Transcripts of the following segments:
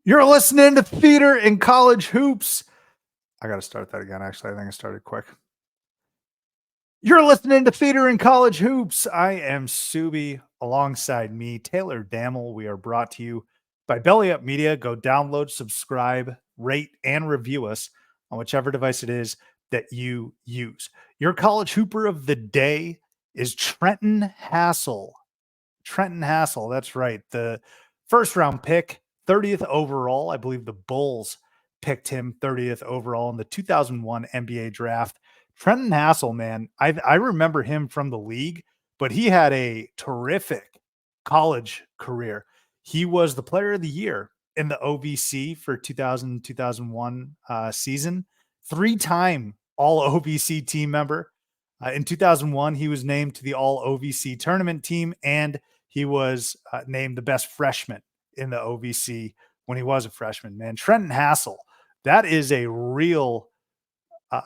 You're listening to Theater in College Hoops. I got to start that again. Actually, I think I started quick. You're listening to Theater in College Hoops. I am Subbi. Alongside me, Taylor Dammel. We are brought to you by Belly Up Media. Go download, subscribe, rate, and review us on whichever device it is that you use. Your college hooper of the day is Trenton Hassel. Trenton Hassel, that's right. The first round pick, 30th overall. I believe the Bulls picked him 30th overall in the 2001 NBA draft. Trenton Hassel, man, I remember him from the league, but he had a terrific college career. He was the player of the year in the OVC for 2000 2001 season, 3-time all OVC team member. In 2001, he was named to the all OVC tournament team, and he was named the best freshman in the OVC when he was a freshman. Man, Trenton Hassel, that is a real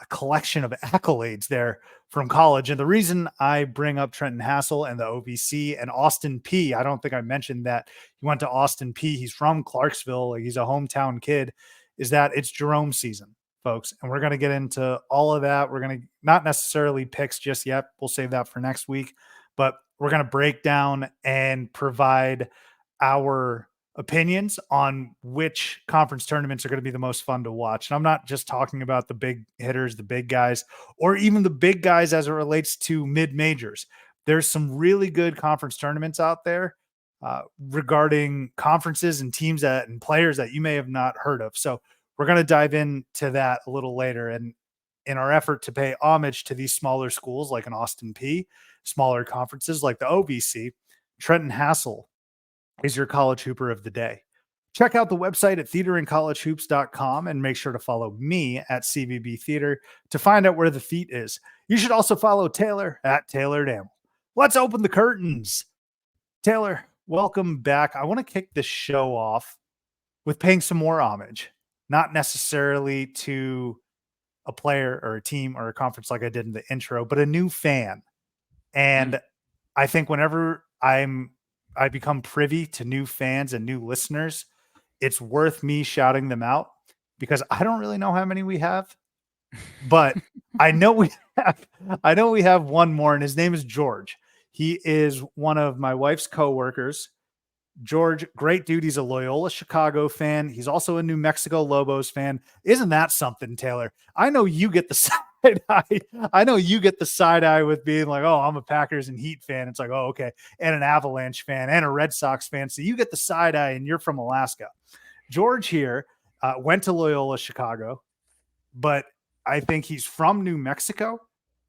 collection of accolades there from college. And the reason I bring up Trenton Hassel and the OVC and Austin P, I don't think I mentioned that he went to Austin P. He's from Clarksville. Like, he's a hometown kid, is that it's Jerome season, folks. And we're going to get into all of that. We're going to not necessarily picks just yet. We'll save that for next week, but we're going to break down and provide our opinions on which conference tournaments are going to be the most fun to watch. And I'm not just talking about the big hitters, the big guys, or even the big guys as it relates to mid-majors. There's some really good conference tournaments out there regarding conferences and teams and players that you may have not heard of. So we're going to dive into that a little later. And in our effort to pay homage to these smaller schools like an Austin P, smaller conferences like the OVC, Trenton Hassel is your college hooper of the day. Check out the website at theaterincollegehoops.com and make sure to follow me at CVB Theater to find out where the feet is. You should also follow Taylor at Taylor Dammel. Let's open the curtains. Taylor, welcome back. I want to kick this show off with paying some more homage, not necessarily to a player or a team or a conference like I did in the intro, but a new fan. And I think whenever I become privy to new fans and new listeners, it's worth me shouting them out because I don't really know how many we have, but I know we have one more, and his name is George. He is one of my wife's coworkers. George, great dude. He's a Loyola Chicago fan. He's also a New Mexico Lobos fan. Isn't that something, Taylor? I know you get the side eye. I know you get the side eye with being like, oh, I'm a Packers and Heat fan. It's like, oh, okay. And an Avalanche fan and a Red Sox fan. So you get the side eye and you're from Alaska. George here went to Loyola Chicago, but I think he's from New Mexico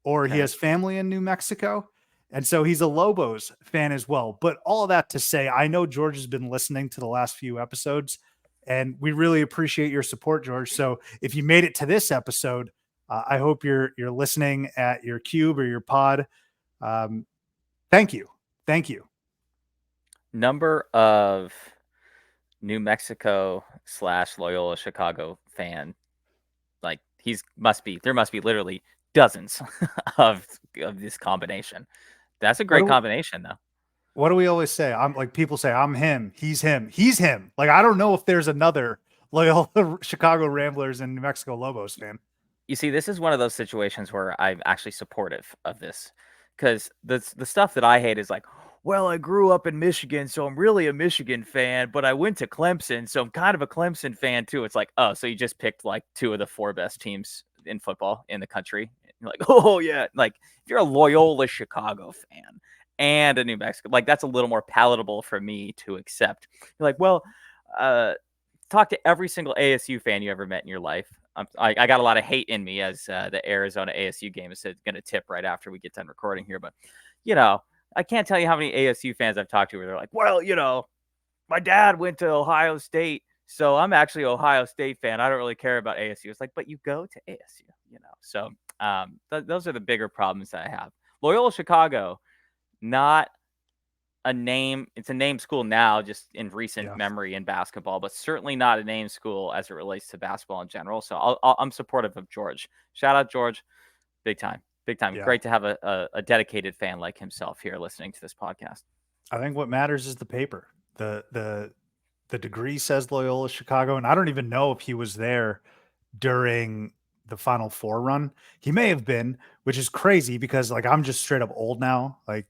or he has family in New Mexico. And so he's a Lobos fan as well. But all of that to say, I know George has been listening to the last few episodes, and we really appreciate your support, George. So if you made it to this episode, I hope you're listening at your cube or your pod. Thank you. Thank you. Number of New Mexico / Loyola Chicago fan, like there must be literally dozens of this combination. That's a great combination, though. What do we always say? I'm like, people say, I'm him, he's him, he's him. Like, I don't know if there's another Loyola Chicago Ramblers and New Mexico Lobos fan. You see, this is one of those situations where I'm actually supportive of this, because the stuff that I hate is like, well, I grew up in Michigan, so I'm really a Michigan fan, but I went to Clemson, so I'm kind of a Clemson fan too. It's like, oh, so you just picked like 2 of the 4 best teams in football in the country. You're like, oh yeah, like if you're a Loyola Chicago fan and a New Mexico, like that's a little more palatable for me to accept. You're like, well, talk to every single ASU fan you ever met in your life. I got a lot of hate in me as the Arizona ASU game is going to tip right after we get done recording here. But, I can't tell you how many ASU fans I've talked to where they're like, well, my dad went to Ohio State, so I'm actually an Ohio State fan. I don't really care about ASU. It's like, but you go to ASU, So those are the bigger problems that I have. Loyola Chicago, not a name. It's a name school now, just in recent memory in basketball, but certainly not a name school as it relates to basketball in general. So I'm supportive of George. Shout out George, big time. Yeah. Great to have a dedicated fan like himself here listening to this podcast. I think what matters is the paper. The the degree says Loyola Chicago, and I don't even know if he was there during the Final Four run. He may have been, which is crazy because like I'm just straight up old now, like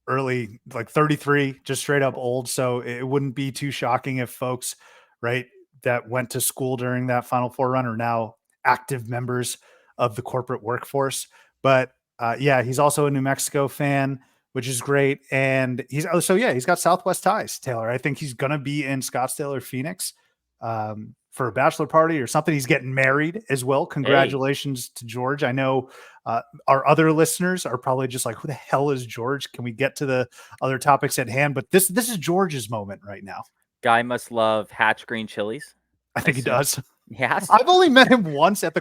early, like 33, just straight up old. So it wouldn't be too shocking if folks, right, that went to school during that Final Four run are now active members of the corporate workforce. But yeah, he's also a New Mexico fan, which is great. And he's he's got Southwest ties, Taylor. I think he's gonna be in Scottsdale or Phoenix for a bachelor party or something. He's getting married as well. Congratulations to George. I know our other listeners are probably just like, who the hell is George? Can we get to the other topics at hand? But this is George's moment right now. Guy must love Hatch green chilies. I think he does. Yes. I've only met him once at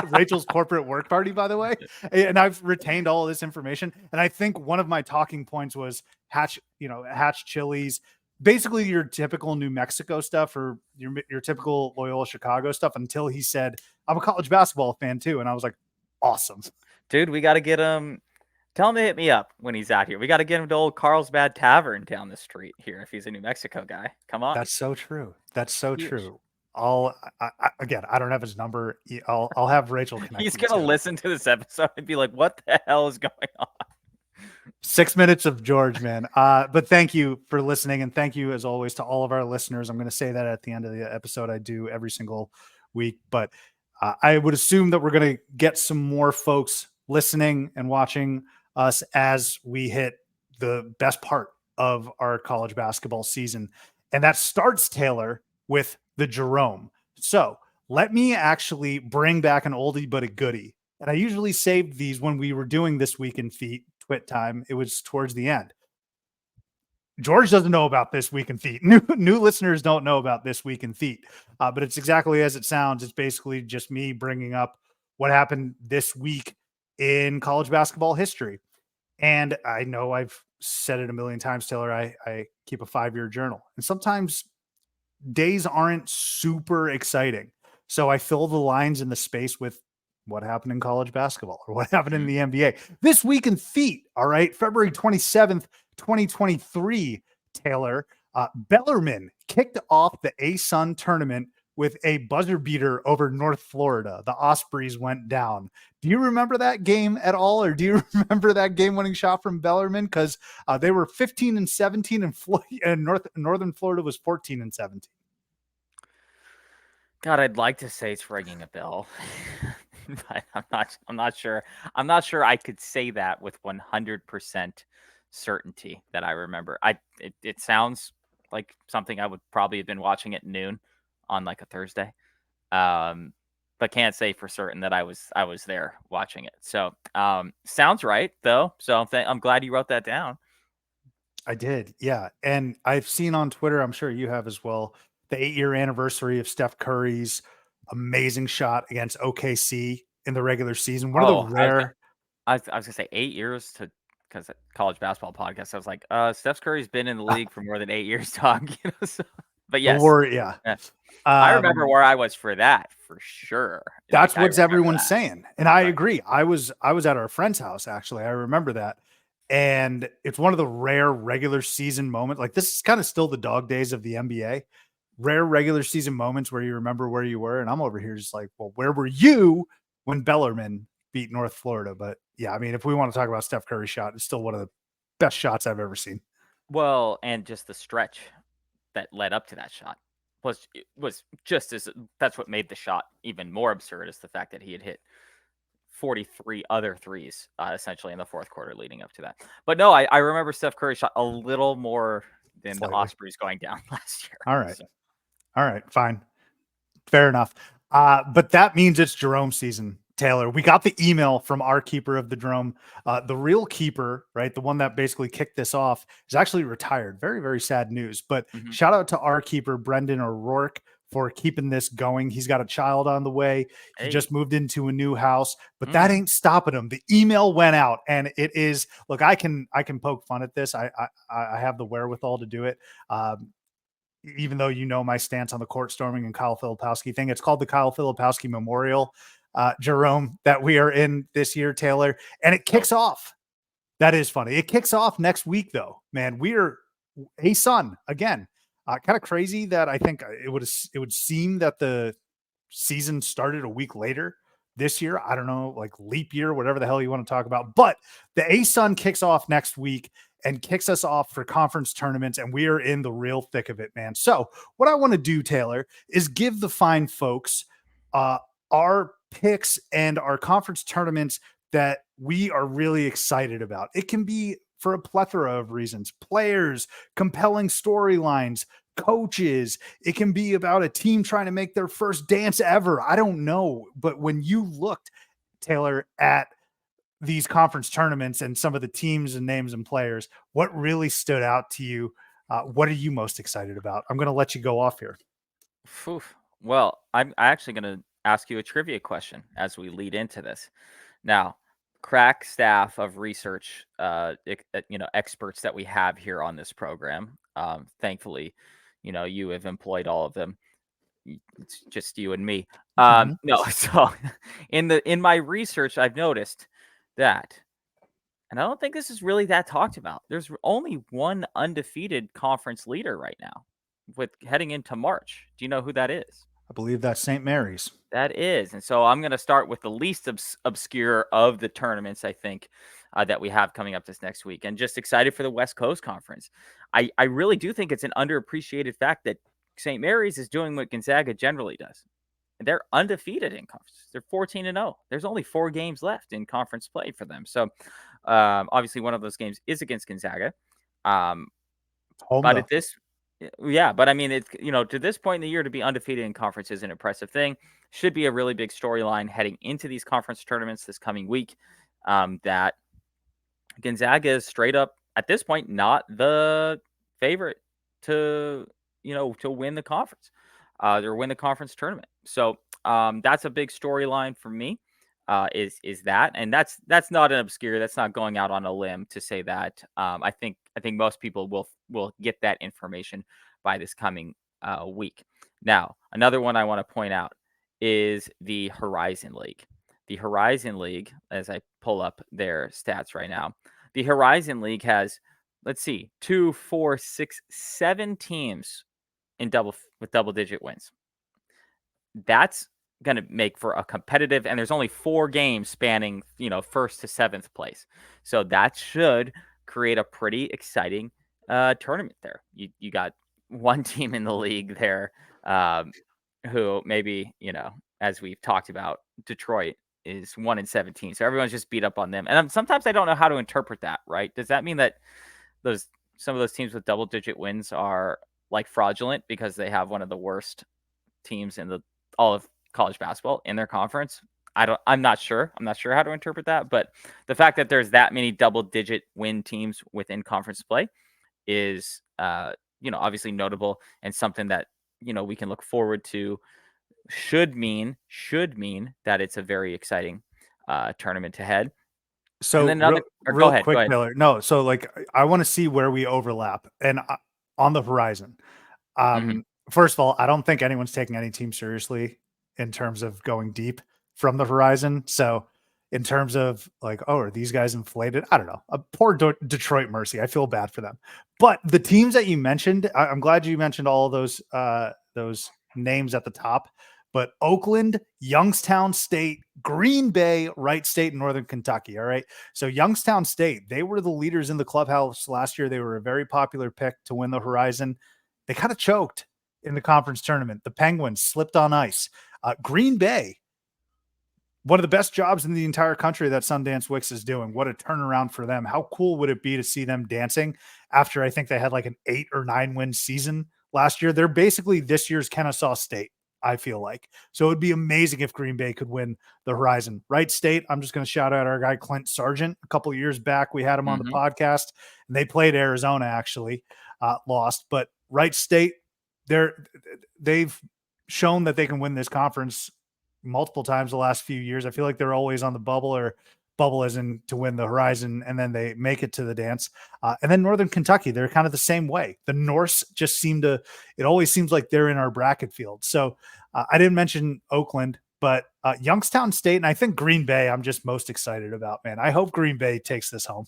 Rachel's corporate work party, by the way. And I've retained all of this information. And I think one of my talking points was Hatch chilies, basically your typical New Mexico stuff or your typical Loyola Chicago stuff, until he said, I'm a college basketball fan too. And I was like, awesome. Dude, we got to get him. Tell him to hit me up when he's out here. We got to get him to old Carlsbad Tavern down the street here if he's a New Mexico guy. Come on. That's so true. That's so true. Again, I don't have his number. I'll have Rachel connect. He's going to listen to this episode and be like, what the hell is going on? 6 minutes of George, man. But thank you for listening. And thank you, as always, to all of our listeners. I'm going to say that at the end of the episode. I do every single week. But I would assume that we're going to get some more folks listening and watching us as we hit the best part of our college basketball season. And that starts, Taylor, with the Jerome. So let me actually bring back an oldie but a goodie. And I usually saved these when we were doing This Week in Feet twit time. It was towards the end. George doesn't know about This Week in Feet. New listeners don't know about This Week in Feet, but it's exactly as it sounds. It's basically just me bringing up what happened this week in college basketball history. And I know I've said it a million times, Taylor, I keep a 5-year journal, and sometimes days aren't super exciting. So I fill the lines in the space with what happened in college basketball or what happened in the NBA. This Week in Feet, all right, February 27th, 2023, Taylor, Bellarmine kicked off the ASUN tournament with a buzzer beater over North Florida. The Ospreys went down. Do you remember that game at all? Or do you remember that game-winning shot from Bellarmine? Because they were 15-17 and Northern Florida was 14-17. God, I'd like to say it's ringing a bell. But I'm not sure. I'm not sure I could say that with 100% certainty that I remember. It sounds like something I would probably have been watching at noon on like a Thursday. But can't say for certain that I was there watching it. So sounds right though. So I'm glad you wrote that down. I did. Yeah. And I've seen on Twitter, I'm sure you have as well, the 8-year anniversary of Steph Curry's amazing shot against OKC in the regular season. One of the rare. I was going to say 8 years because college basketball podcast. I was like, Steph Curry's been in the league for more than 8 years, dog. But yes. Yeah. I remember where I was for that for sure. That's what everyone's saying. And I agree. I was at our friend's house, actually. I remember that. And it's one of the rare regular season moments. Like, this is kind of still the dog days of the NBA. Rare regular season moments where you remember where you were. And I'm over here just like, well, where were you when Bellarmine beat North Florida? But yeah, I mean, if we want to talk about Steph Curry's shot, it's still one of the best shots I've ever seen. Well, and just the stretch that led up to that shot was just as that's what made the shot even more absurd, is the fact that he had hit 43 other threes essentially in the fourth quarter leading up to that. But no, I remember Steph Curry shot a little more than the Ospreys going down last year. All right. So. All right, fine. Fair enough. But that means it's Jerome season, Taylor. We got the email from our keeper of the Jerome. The real keeper, right? The one that basically kicked this off is actually retired. Very, very sad news. But shout out to our keeper, Brendan O'Rourke, for keeping this going. He's got a child on the way. He just moved into a new house, but that ain't stopping him. The email went out, and it is, look, I can poke fun at this. I have the wherewithal to do it. Even though you know my stance on the court storming and Kyle Filipowski thing. It's called the Kyle Filipowski Memorial, Jerome, that we are in this year, Taylor. And it kicks off. That is funny. It kicks off next week, though. Man, we are ASUN again. Kind of crazy that I think it would seem that the season started a week later this year. I don't know, like leap year, whatever the hell you want to talk about. But the ASUN kicks off next week and kicks us off for conference tournaments, and we are in the real thick of it, man. So what I want to do, Taylor, is give the fine folks our picks and our conference tournaments that we are really excited about. It can be for a plethora of reasons: players, compelling storylines, coaches. It can be about a team trying to make their first dance ever. I don't know. But when you looked, Taylor, at these conference tournaments and some of the teams and names and players, what really stood out to you? What are you most excited about? I'm going to let you go off here. Phew. Well, I'm actually going to ask you a trivia question as we lead into this. Now, crack staff of research, experts that we have here on this program. Thankfully, you have employed all of them. It's just you and me. No, so in my research, I've noticed that, and I don't think this is really that talked about. There's only one undefeated conference leader right now, with heading into March. Do you know who that is? I believe that's St. Mary's. That is. And so I'm going to start with the least obscure of the tournaments, I think, that we have coming up this next week. And just excited for the West Coast Conference. I really do think it's an underappreciated fact that St. Mary's is doing what Gonzaga generally does. They're undefeated in conference. They're 14-0. There's only 4 games left in conference play for them. So obviously one of those games is against Gonzaga. But at this... Yeah, but I mean, it's, to this point in the year, to be undefeated in conference is an impressive thing. Should be a really big storyline heading into these conference tournaments this coming week. That Gonzaga is straight up at this point not the favorite to win the conference, or win the conference tournament. So that's a big storyline for me. Is that, and that's not an obscure. That's not going out on a limb to say that. I think most people will get that information by this coming week. Now, another one I want to point out is the Horizon League. The Horizon League, as I pull up their stats right now, the Horizon League has, let's see, 2, 4, 6, 7 teams with double-digit wins. That's going to make for a competitive, and there's only 4 games spanning, first to 7th place. So that should create a pretty exciting tournament there. You got one team in the league there who maybe, as we've talked about, Detroit is 1-17. So everyone's just beat up on them. And sometimes I don't know how to interpret that, right? Does that mean that some of those teams with double-digit wins are like fraudulent because they have one of the worst teams in all of college basketball in their conference? I'm not sure. I'm not sure how to interpret that, but the fact that there's that many double-digit win teams within conference play is, obviously notable, and something that, we can look forward to. Should mean that it's a very exciting tournament ahead. So and then real go ahead. Taylor. No, so I want to see where we overlap and on the horizon. First of all, I don't think anyone's taking any team seriously in terms of going deep from the horizon. So in terms of are these guys inflated? I don't know. A poor Detroit Mercy. I feel bad for them. But the teams that you mentioned, I'm glad you mentioned all of those names at the top. But Oakland, Youngstown State, Green Bay, Wright State, and Northern Kentucky. All right. So Youngstown State, they were the leaders in the clubhouse last year. They were a very popular pick to win the Horizon. They kind of choked in the conference tournament. The Penguins slipped on ice. Green Bay, one of the best jobs in the entire country that Sundance Wicks is doing. What a turnaround for them. How cool would it be to see them dancing after I think they had an 8 or 9 win season last year? They're basically this year's Kennesaw State, I feel like. So it would be amazing if Green Bay could win the Horizon. Wright State, I'm just going to shout out our guy Clint Sargent. A couple of years back, we had him on the podcast, and they played Arizona, actually, lost. But Wright State, they've shown that they can win this conference multiple times the last few years. I feel like they're always on the bubble, or bubble as in to win the Horizon, and then they make it to the dance. And then Northern Kentucky, they're kind of the same way. The Norse just it always seems like they're in our bracket field. So I didn't mention Oakland, but Youngstown State, and I think Green Bay, I'm just most excited about, man. I hope Green Bay takes this home.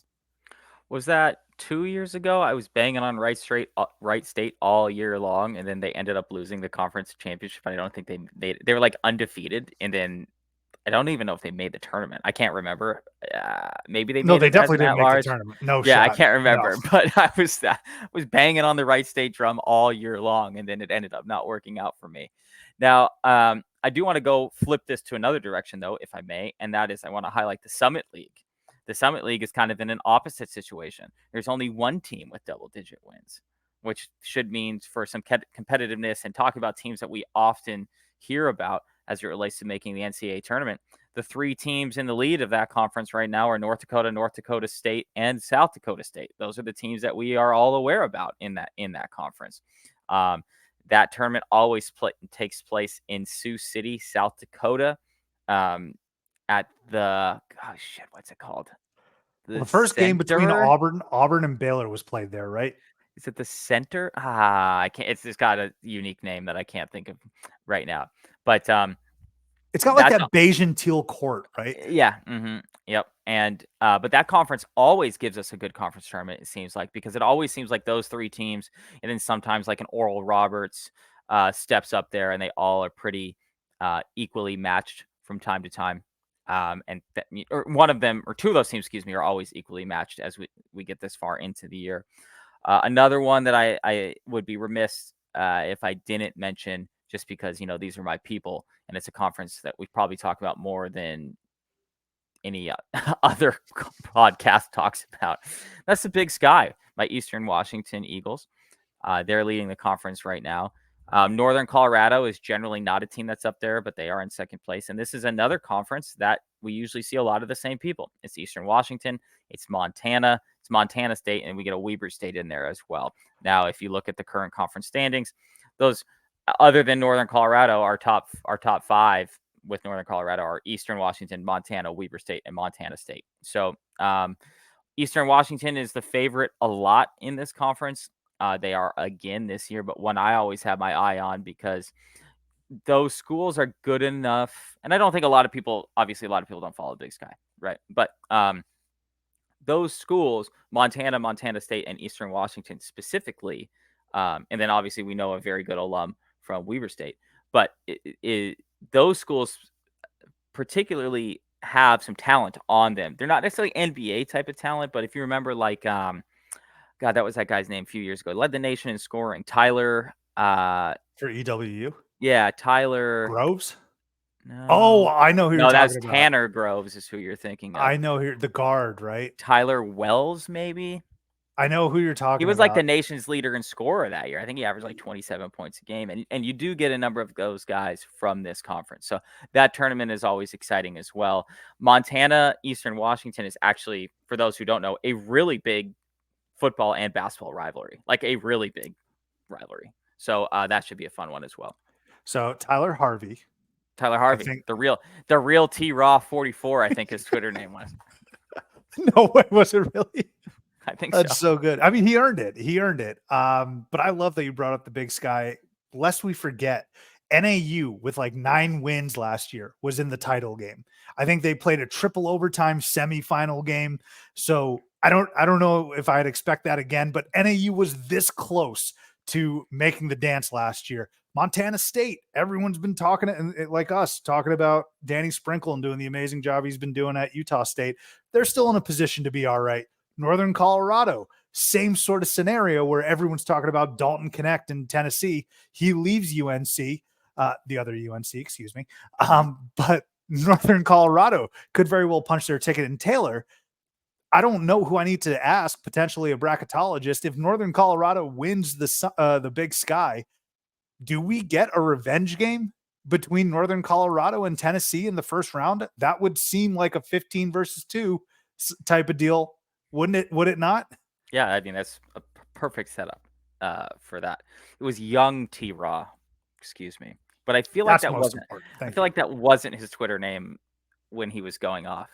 Was that 2 years ago, I was banging on Wright State all year long, and then they ended up losing the conference championship. I don't think they were like undefeated, and then I don't even know if they made the tournament. I can't remember. Maybe they No, made they it as definitely an didn't make the at-large. tournament. No Yeah, I shot. can't No. remember, but I was banging on the Wright State drum all year long, and then it ended up not working out for me. Now, I do want to go flip this to another direction, though, if I may, and that is I want to highlight the Summit League. The Summit League is kind of in an opposite situation. There's only one team with double-digit wins, which should mean for some competitiveness and talk about teams that we often hear about as it relates to making the NCAA tournament. The 3 teams in the lead of that conference right now are North Dakota State, and South Dakota State. Those are the teams that we are all aware about in that conference. That tournament always takes place in Sioux City, South Dakota, at the what's it called? The first game between Auburn and Baylor was played there, right? Is it the center? I can't. It's just got a unique name that I can't think of right now. But it's got like that beige and teal court, right? Yeah. Mm-hmm. Yep. And but that conference always gives us a good conference tournament, it seems like, because it always seems like those 3 teams, and then sometimes like an Oral Roberts steps up there, and they all are pretty equally matched from time to time. Or one of them, or 2 of those teams, excuse me, are always equally matched as we get this far into the year. Another one that I would be remiss if I didn't mention, just because, these are my people, and it's a conference that we probably talk about more than any other podcast talks about. That's the Big Sky, my Eastern Washington Eagles. They're leading the conference right now. Northern Colorado is generally not a team that's up there, but they are in second place. And this is another conference that we usually see a lot of the same people. It's Eastern Washington, it's Montana, it's Montana State, and we get a Weber State in there as well. Now, if you look at the current conference standings, those other than Northern Colorado, our top 5 with Northern Colorado are Eastern Washington, Montana, Weber State, and Montana State. So Eastern Washington is the favorite a lot in this conference. They are again this year, but one I always have my eye on, because those schools are good enough. And I don't think a lot of people don't follow the Big Sky, right? But those schools, Montana State, and Eastern Washington specifically, and then obviously we know a very good alum from Weber State, but those schools particularly have some talent on them. They're not necessarily NBA type of talent, but if you remember, like, God, that was that guy's name a few years ago. Led the nation in scoring. Tyler. For EWU? Yeah, Tyler. Groves? No. Oh, I know who you're talking about. No, that's Tanner Groves is who you're thinking of. I know the guard, right? Tyler Wells, maybe? I know who you're talking about. He was like the nation's leader in scorer that year. I think he averaged like 27 points a game. And you do get a number of those guys from this conference. So that tournament is always exciting as well. Montana, Eastern Washington is actually, for those who don't know, a really big football and basketball rivalry, like a really big rivalry. So that should be a fun one as well. So Tyler Harvey, the real T-Raw 44, I think his Twitter name was. No way, was it really? I think that's so good. I mean, he earned it. But I love that you brought up the Big Sky. Lest we forget, NAU with like 9 wins last year was in the title game. I think they played a triple overtime semifinal game. So I don't know if I'd expect that again, but NAU was this close to making the dance last year. Montana State, everyone's been talking, and like us, talking about Danny Sprinkle and doing the amazing job he's been doing at Utah State. They're still in a position to be all right. Northern Colorado, same sort of scenario where everyone's talking about Dalton Connect in Tennessee. He leaves UNC, the other UNC, excuse me. But Northern Colorado could very well punch their ticket in Taylor. I don't know who I need to ask, potentially a bracketologist. If Northern Colorado wins the Big Sky, do we get a revenge game between Northern Colorado and Tennessee in the first round? That would seem like a 15 versus 2 type of deal. Wouldn't it? Would it not? Yeah, I mean, that's a perfect setup for that. It was young T-Raw, excuse me. But I feel like that wasn't his Twitter name when he was going off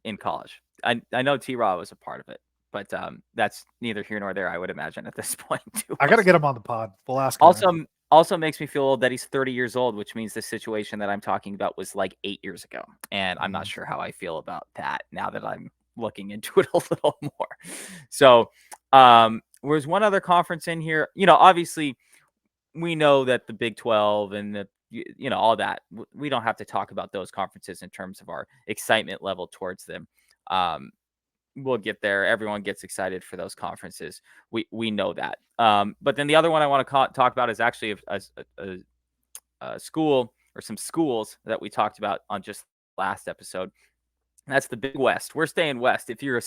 in college. I know T-Raw was a part of it, but that's neither here nor there, I would imagine, at this point. I got to get him on the pod. We'll ask him. Also makes me feel old that he's 30 years old, which means the situation that I'm talking about was like 8 years ago. And I'm not sure how I feel about that now that I'm looking into it a little more. So there's one other conference in here. Obviously we know that the Big 12 and all that, we don't have to talk about those conferences in terms of our excitement level towards them. We'll get there. Everyone gets excited for those conferences. We know that. But then the other one I want to talk about is actually a school, or some schools that we talked about on just last episode. That's the Big West. We're staying West. If you're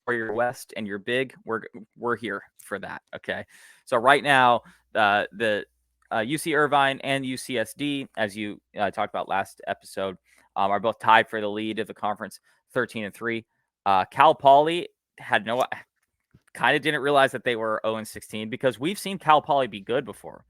you're West and you're big, we're here for that. Okay. So right now, the UC Irvine and UCSD, as you talked about last episode, are both tied for the lead of the conference, 13-3. Cal Poly kind of didn't realize that they were 0-16, because we've seen Cal Poly be good before.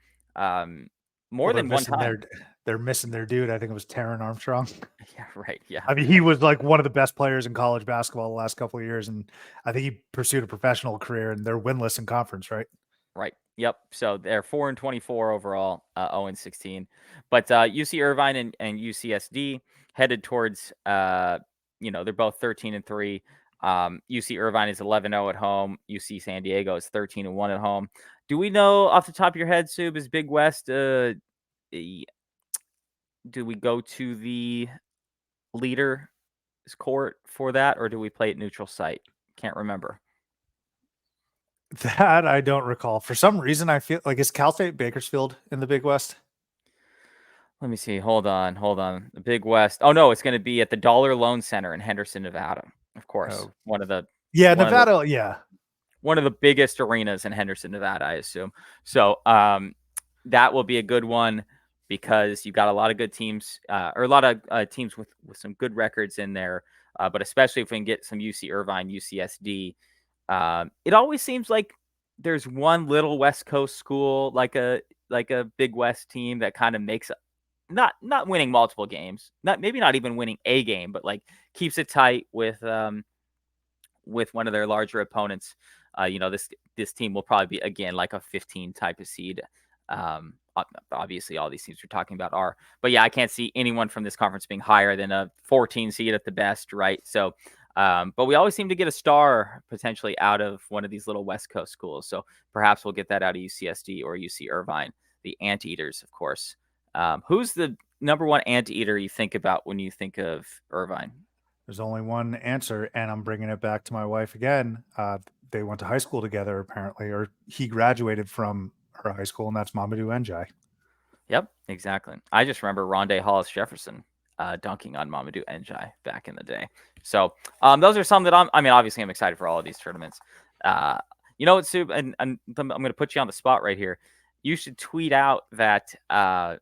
More than one time. They're missing their dude. I think it was Taron Armstrong. Yeah, right. Yeah. I mean, he was like one of the best players in college basketball the last couple of years, and I think he pursued a professional career, and they're winless in conference, right? Right. Yep. So they're 4-24 overall, 0-16. But UC Irvine and UCSD headed towards, they're both 13-3. UC Irvine is 11-0 at home. UC San Diego is 13-1 at home. Do we know off the top of your head, Sub, is Big West? Do we go to the leader's court for that, or do we play at neutral site? Can't remember. That I don't recall. For some reason, I feel like, is Cal State Bakersfield in the Big West? Let me see. Hold on. The Big West. Oh, no, it's going to be at the Dollar Loan Center in Henderson, Nevada. Of course. Oh. Nevada. Yeah. One of the biggest arenas in Henderson, Nevada, I assume. So that will be a good one, because you've got a lot of good teams, or a lot of teams with some good records in there. But especially if we can get some UC Irvine, UCSD. It always seems like there's one little West Coast school, like a Big West team, that kind of makes not winning multiple games, maybe not even winning a game, but like keeps it tight with one of their larger opponents. This team will probably be, again, like a 15 type of seed. Obviously all these teams we're talking about are, but yeah, I can't see anyone from this conference being higher than a 14 seed at the best, right? So but we always seem to get a star potentially out of one of these little West Coast schools. So perhaps we'll get that out of UCSD or UC Irvine, the Anteaters, of course. Who's the number one Anteater you think about when you think of Irvine? There's only one answer, and I'm bringing it back to my wife again. They went to high school together, apparently, or he graduated from her high school, and that's Mamadou Ndiaye. Yep, exactly. I just remember Rondé Hollis Jefferson dunking on Mamadou Ndiaye back in the day. So those are some that obviously I'm excited for all of these tournaments. You know what, Sub, and I'm going to put you on the spot right here. You should tweet out that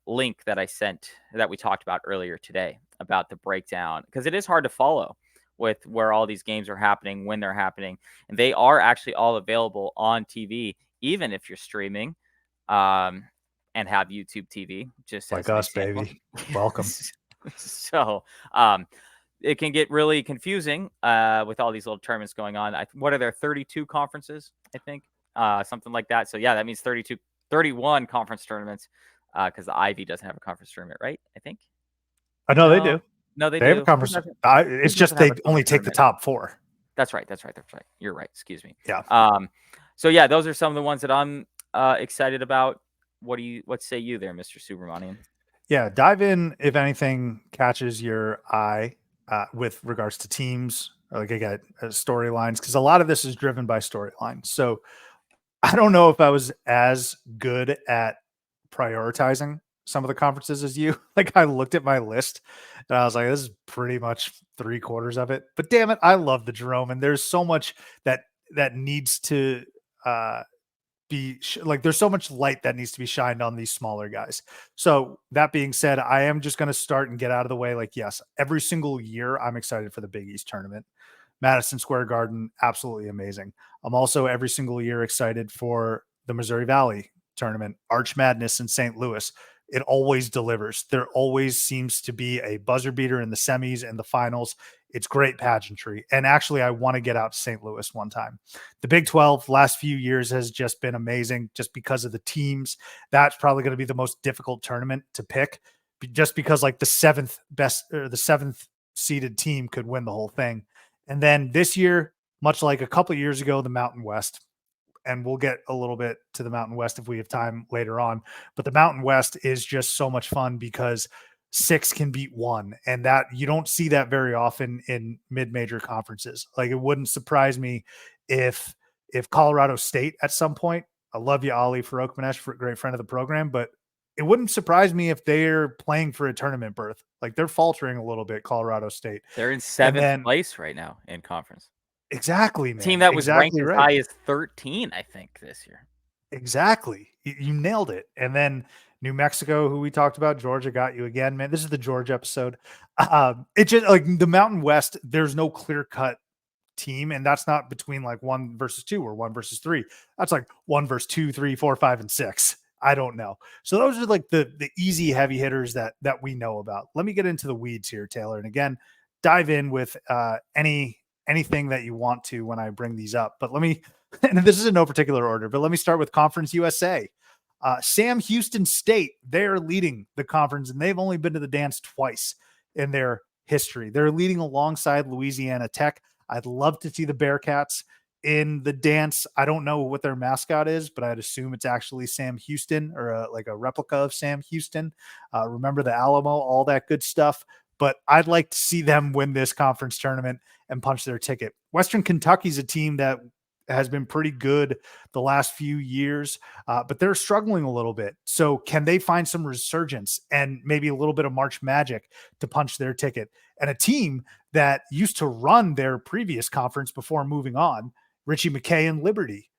link that I sent, that we talked about earlier today, about the breakdown, because it is hard to follow with where all these games are happening, when they're happening, and they are actually all available on TV, even if you're streaming and have YouTube TV. Just like us, baby. Welcome. So it can get really confusing with all these little tournaments going on. What are there, 32 conferences, I think? Something like that. So yeah, that means 31 conference tournaments, because the Ivy doesn't have a conference tournament, right? I think. No, they do. No, they do. Have a conference. It's just they only take the top 4. That's right. You're right. Excuse me. Yeah. So yeah, those are some of the ones that I'm excited about. What say you there, Mr. Subramanian? Yeah, dive in if anything catches your eye with regards to teams, like again, storylines, because a lot of this is driven by storylines. So I don't know if I was as good at prioritizing some of the conferences as you. Like, I looked at my list and I was like, this is pretty much 3/4 of it. But damn it, I love the Jerome, and there's so much that needs to be like, there's so much light that needs to be shined on these smaller guys. So that being said, I am just going to start and get out of the way. Like, yes, every single year I'm excited for the Big East tournament. Madison Square Garden, absolutely amazing. I'm also every single year excited for the Missouri Valley tournament, Arch Madness in St. Louis. It always delivers. There always seems to be a buzzer beater in the semis and the finals. It's great pageantry. And actually, I want to get out to St. Louis one time. The Big 12 last few years has just been amazing, just because of the teams. That's probably going to be the most difficult tournament to pick, just because like the 7th seeded team could win the whole thing. And then this year, much like a couple of years ago, the Mountain West, and we'll get a little bit to the Mountain West if we have time later on. But the Mountain West is just so much fun because 6 can beat 1, and that you don't see that very often in mid-major conferences. Like, it wouldn't surprise me if Colorado State at some point, I love you, Ali Farouk-Manesh, for a great friend of the program, but it wouldn't surprise me if they're playing for a tournament berth. Like, they're faltering a little bit, Colorado State. They're in 7th place right now in conference. Exactly, man. Team that was ranked exactly as right. high as 13, I think, this year. Exactly. You nailed it. And then New Mexico, who we talked about, Georgia got you again, man. This is the Georgia episode. It just like the Mountain West, there's no clear cut team, and that's not between like 1 versus 2 or 1 versus 3. That's like 1 versus 2, 3, 4, 5, and 6. I don't know. So those are like the easy heavy hitters that we know about. Let me get into the weeds here, Taylor. And again, dive in with anything that you want to when I bring these up. But let me, and this is in no particular order, but let me start with Conference USA. Sam Houston State, they're leading the conference, and they've only been to the dance twice in their history. They're leading alongside Louisiana Tech. I'd love to see the Bearcats in the dance. I don't know what their mascot is, but I'd assume it's actually Sam Houston, or like a replica of Sam Houston. Remember the Alamo, all that good stuff. But I'd like to see them win this conference tournament and punch their ticket. Western Kentucky's a team that has been pretty good the last few years, but they're struggling a little bit. So can they find some resurgence and maybe a little bit of March magic to punch their ticket? And a team that used to run their previous conference before moving on, Richie McKay and Liberty,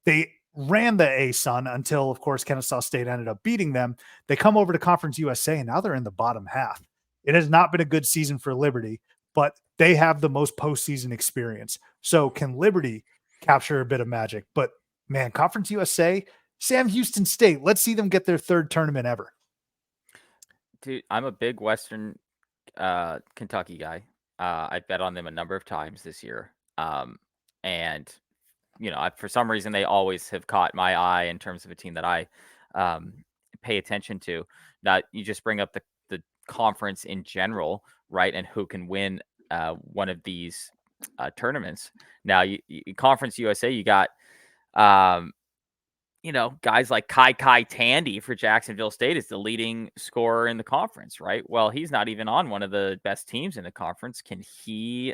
they ran the A-Sun until, of course, Kennesaw State ended up beating them. They come over to Conference USA, and now they're in the bottom half. It has not been a good season for Liberty, but they have the most postseason experience. So can Liberty capture a bit of magic? But man, Conference USA, Sam Houston State, let's see them get their 3rd tournament ever. Dude, I'm a big Western Kentucky guy. I bet on them a number of times this year. And, for some reason, they always have caught my eye in terms of a team that I pay attention to. Now, you just bring up the conference in general, right? And who can win one of these tournaments. Now, Conference USA, you got, guys like Kai Tandy for Jacksonville State is the leading scorer in the conference, right? Well, he's not even on one of the best teams in the conference. Can he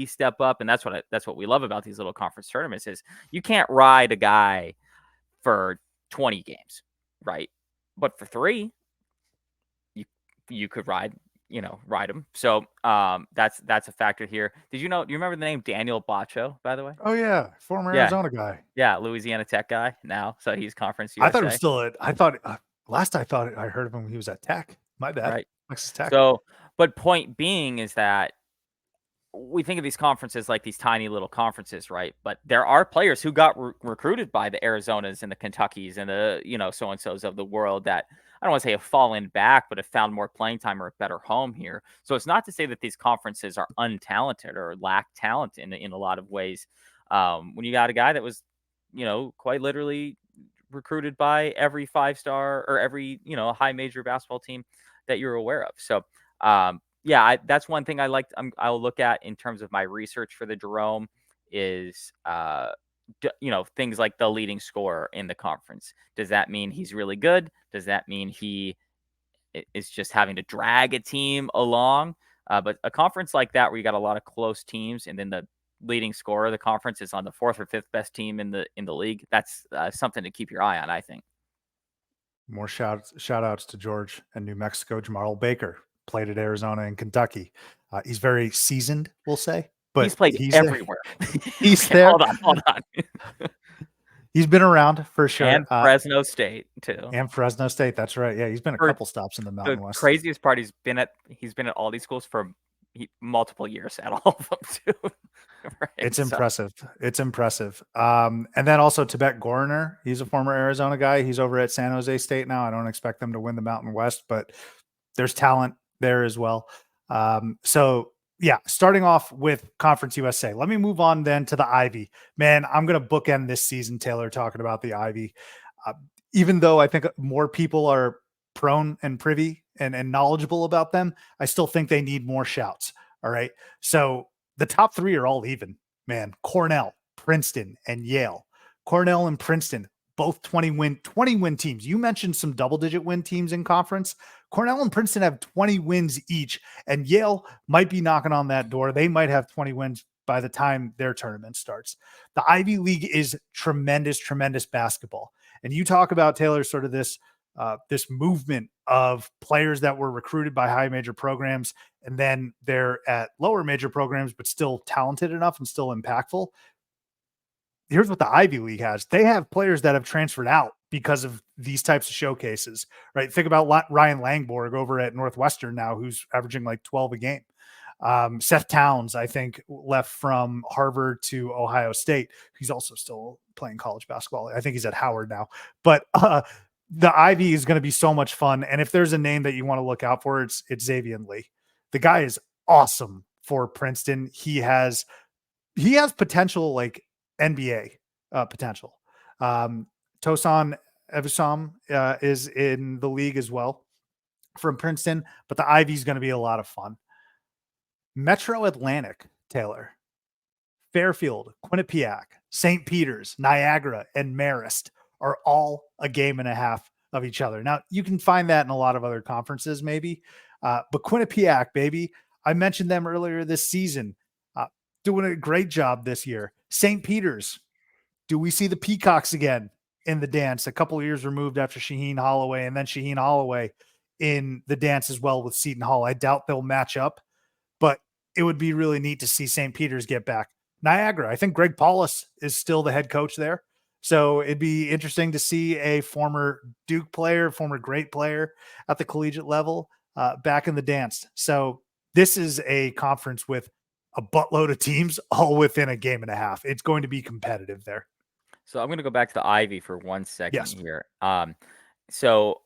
step up? And that's what we love about these little conference tournaments is you can't ride a guy for 20 games, right? But for 3, you could ride him. So that's a factor here. Do you remember the name Daniel Bacho, by the way? Oh yeah, former Arizona guy. Yeah, Louisiana Tech guy now. So he's Conference USA. I thought it was still last I thought I heard of him, he was at Tech. My bad. Right. Texas Tech. So, but point being is that we think of these conferences like these tiny little conferences, right? But there are players who got recruited by the Arizonas and the Kentuckys and the, so-and-sos of the world that I don't want to say have fallen back, but have found more playing time or a better home here. So it's not to say that these conferences are untalented or lack talent in a lot of ways. When you got a guy that was, quite literally recruited by every 5-star or every, high major basketball team that you're aware of. So, that's one thing I like. I'll look at in terms of my research for the Jerome is, things like the leading scorer in the conference. Does that mean he's really good? Does that mean he is just having to drag a team along? But a conference like that, where you got a lot of close teams, and then the leading scorer of the conference is on the 4th or 5th best team in the league, that's something to keep your eye on, I think. More shout outs to George and New Mexico. Jamal Baker played at Arizona and Kentucky. He's very seasoned, we'll say, but he's played everywhere. He's there. Hold on. He's been around for sure. And Fresno State too. And Fresno State. That's right. Yeah, he's been a couple stops in the Mountain West. The craziest part, he's been at all these schools for multiple years at all of them too. Right? It's impressive. It's impressive. And then also Tibet Gorner. He's a former Arizona guy. He's over at San Jose State now. I don't expect them to win the Mountain West, but there's talent there as well. So yeah, starting off with Conference USA. Let me move on then to the Ivy. Man, I'm going to bookend this season, Taylor, talking about the Ivy. Even though I think more people are prone and privy and knowledgeable about them, I still think they need more shouts. All right. So the top three are all even, man. Cornell, Princeton, and Yale. Cornell and Princeton, both 20 win teams. You mentioned some double-digit win teams in conference. Cornell and Princeton have 20 wins each, and Yale might be knocking on that door. They might have 20 wins by the time their tournament starts. The Ivy League is tremendous, tremendous basketball. And you talk about, Taylor, sort of this movement of players that were recruited by high major programs, and then they're at lower major programs, but still talented enough and still impactful. Here's what the Ivy League has. They have players that have transferred out because of these types of showcases, right? Think about Ryan Langborg over at Northwestern now, who's averaging like 12 a game. Seth Towns, I think, left from Harvard to Ohio State. He's also still playing college basketball. I think he's at Howard now. But the Ivy is going to be so much fun. And if there's a name that you want to look out for, it's Xavier Lee. The guy is awesome for Princeton. He has potential, like NBA potential. Tosan Evusam is in the league as well from Princeton, but the Ivy is going to be a lot of fun. Metro Atlantic, Taylor, Fairfield, Quinnipiac, St. Peter's, Niagara, and Marist are all a game and a half of each other. Now, you can find that in a lot of other conferences, maybe, but Quinnipiac, baby, I mentioned them earlier this season, doing a great job this year. St. Peter's, do we see the Peacocks again in the dance? A couple of years removed after Shaheen Holloway, and then Shaheen Holloway in the dance as well with Seton Hall. I doubt they'll match up, but it would be really neat to see St. Peter's get back. Niagara, I think Greg Paulus is still the head coach there. So it'd be interesting to see a former Duke player, former great player at the collegiate level back in the dance. So this is a conference with a buttload of teams all within a game and a half. It's going to be competitive there. So I'm going to go back to the Ivy for 1 second Yes. here. So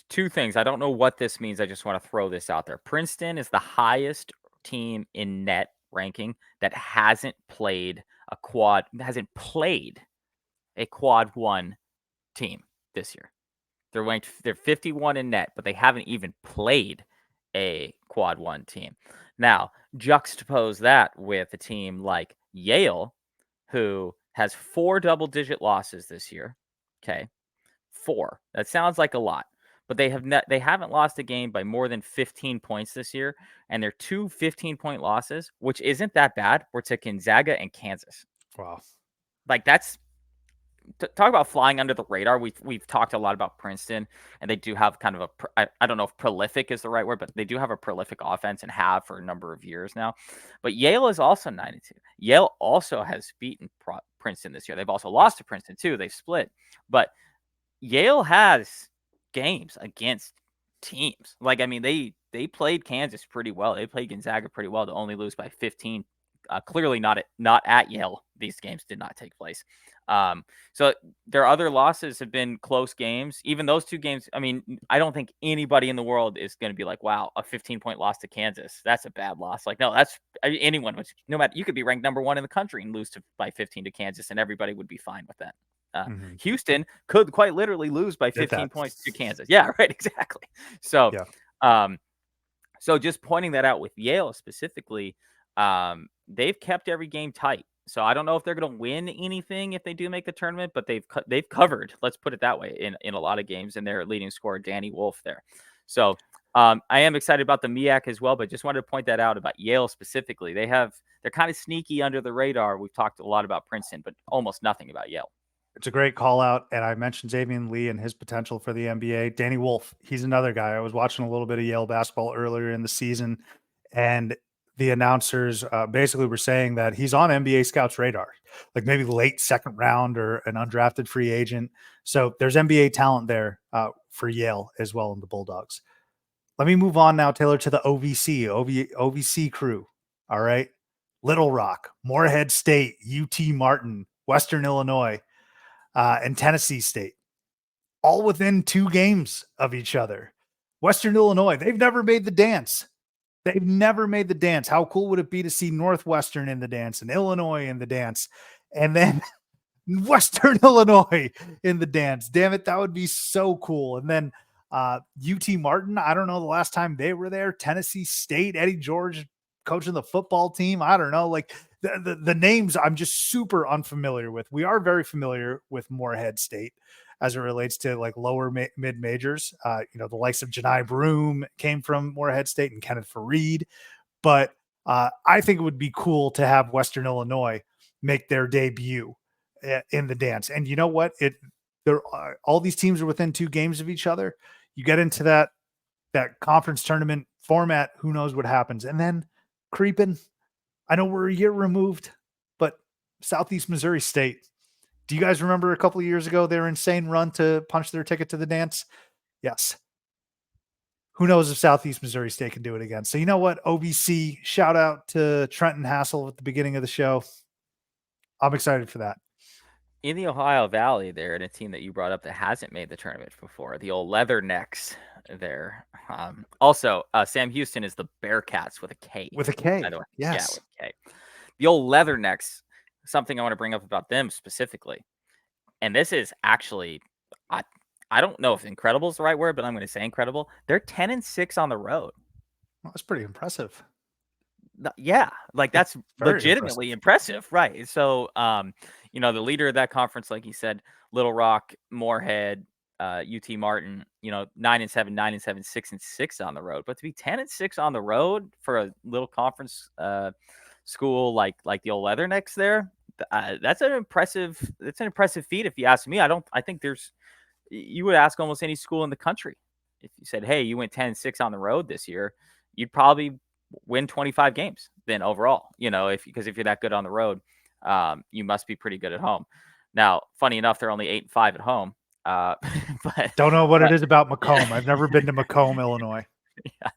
two things. I don't know what this means. I just want to throw this out there. Princeton is the highest team in net ranking that hasn't played a quad 1 team this year. They're 51 in net, but they haven't even played a quad 1 team. Now, juxtapose that with a team like Yale, who has 4 double-digit losses this year. Okay, 4. That sounds like a lot, but they haven't lost a game by more than 15 points this year, and their 2 15-point losses, which isn't that bad, were to Gonzaga and Kansas. Wow. Like, that's talk about flying under the radar. We've talked a lot about Princeton, and they do have kind of I don't know if prolific is the right word, but they do have a prolific offense and have for a number of years now. But Yale is also 9-2. Yale also has beaten Princeton this year. They've also lost to Princeton too. They split, but Yale has games against teams. Like, I mean, they played Kansas pretty well. They played Gonzaga pretty well to only lose by 15. Clearly not at Yale. These games did not take place. So their other losses have been close games. Even those 2 games, I mean, I don't think anybody in the world is going to be like, wow, a 15-point loss to Kansas. That's a bad loss. Like, no, anyone, no matter, you could be ranked number 1 in the country and lose by 15 to Kansas, and everybody would be fine with that. Houston could quite literally lose by 15 points to Kansas. Yeah, right, exactly. So, so just pointing that out with Yale specifically, they've kept every game tight. So I don't know if they're going to win anything if they do make the tournament, but they've covered, let's put it that way, in a lot of games, and their leading scorer, Danny Wolf, there. So I am excited about the MEAC as well, but just wanted to point that out about Yale specifically. They're kind of sneaky under the radar. We've talked a lot about Princeton, but almost nothing about Yale. It's a great call out. And I mentioned Xavier Lee and his potential for the NBA. Danny Wolf, he's another guy. I was watching a little bit of Yale basketball earlier in the season, and the announcers basically were saying that he's on NBA scouts' radar, like maybe late second round or an undrafted free agent. So there's NBA talent there for Yale as well in the Bulldogs. Let me move on now, Taylor, to the OVC crew. All right. Little Rock, Morehead State, UT Martin, Western Illinois, and Tennessee State, all within 2 games of each other. Western Illinois, they've never made the dance. They've never made the dance. How cool would it be to see Northwestern in the dance and Illinois in the dance, and then Western Illinois in the dance? Damn it, that would be so cool. And then UT Martin, I don't know the last time they were there. Tennessee State, Eddie George coaching the football team. I don't know. Like the names I'm just super unfamiliar with. We are very familiar with Morehead State as it relates to like lower mid majors. The likes of Janai Broom came from Morehead State and Kenneth Fareed. But I think it would be cool to have Western Illinois make their debut in the dance. And you know what? All these teams are within 2 games of each other. You get into that conference tournament format, who knows what happens. And then creeping, I know we're a year removed, but Southeast Missouri State. Do you guys remember a couple of years ago their insane run to punch their ticket to the dance? Yes. Who knows if Southeast Missouri State can do it again? So you know what? OVC, shout out to Trenton Hassel at the beginning of the show. I'm excited for that. In the Ohio Valley there, and a team that you brought up that hasn't made the tournament before, the old Leathernecks there. Also, Sam Houston is the Bearcats with a K. With a K, by the way. yes. Yeah, with a K. The old Leathernecks, something I want to bring up about them specifically, and this is actually, I don't know if incredible is the right word, but I'm going to say incredible. They're 10-6 on the road. Well, that's pretty impressive. Yeah, like that's legitimately impressive, right? So, the leader of that conference, like you said, Little Rock, Morehead, UT Martin, 9-7, 9-7, 6-6 on the road. But to be 10-6 on the road for a little conference school like the old Leathernecks there, that's an impressive feat if you ask me. I think you would ask almost any school in the country if you said, hey, you went 10-6 on the road this year, you'd probably win 25 games then overall, because if you're that good on the road, you must be pretty good at home. Now, funny enough, they're only 8-5 at home. But don't know what it is about Macomb. I've never been to Macomb, Illinois. Yeah.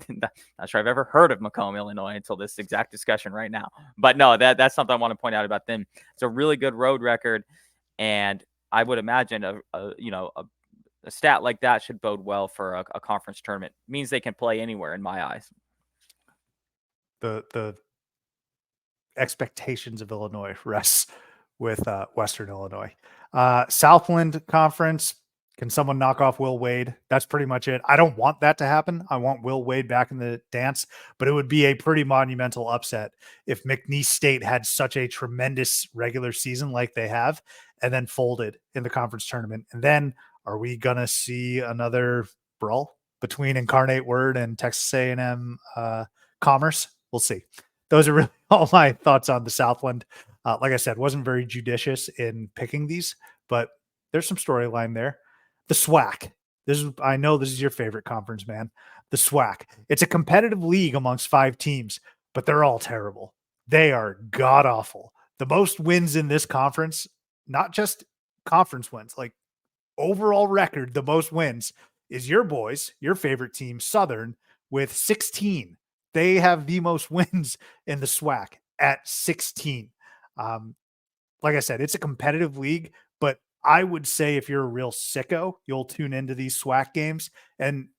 Not sure I've ever heard of Macomb, Illinois until this exact discussion right now. But no, that's something I want to point out about them. It's a really good road record, and I would imagine a stat like that should bode well for a conference tournament. It means they can play anywhere in my eyes. The expectations of Illinois rests with Western Illinois. Southland Conference, can someone knock off Will Wade? That's pretty much it. I don't want that to happen. I want Will Wade back in the dance, but it would be a pretty monumental upset if McNeese State had such a tremendous regular season like they have and then folded in the conference tournament. And then are we going to see another brawl between Incarnate Word and Texas A&M Commerce? We'll see. Those are really all my thoughts on the Southland. Like I said, wasn't very judicious in picking these, but there's some storyline there. The SWAC. I know this is your favorite conference, man. The SWAC. It's a competitive league amongst 5 teams, but they're all terrible. They are god awful. The most wins in this conference, not just conference wins, like overall record, the most wins is your boys, your favorite team, Southern, with 16. They have the most wins in the SWAC at 16. Like I said, it's a competitive league, but I would say if you're a real sicko, you'll tune into these SWAC games, and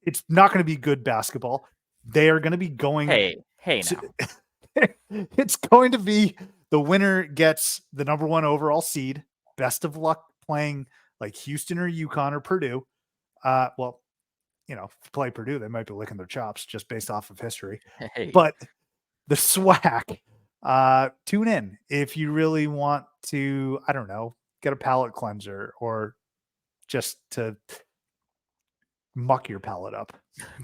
it's not going to be good basketball. They are going to be going. Hey, now. It's going to be the winner gets the number 1 overall seed. Best of luck playing like Houston or UConn or Purdue. Well, if you play Purdue, they might be licking their chops just based off of history. Hey. But the SWAC, tune in if you really want to, I don't know, get a palate cleanser or just to muck your palate up.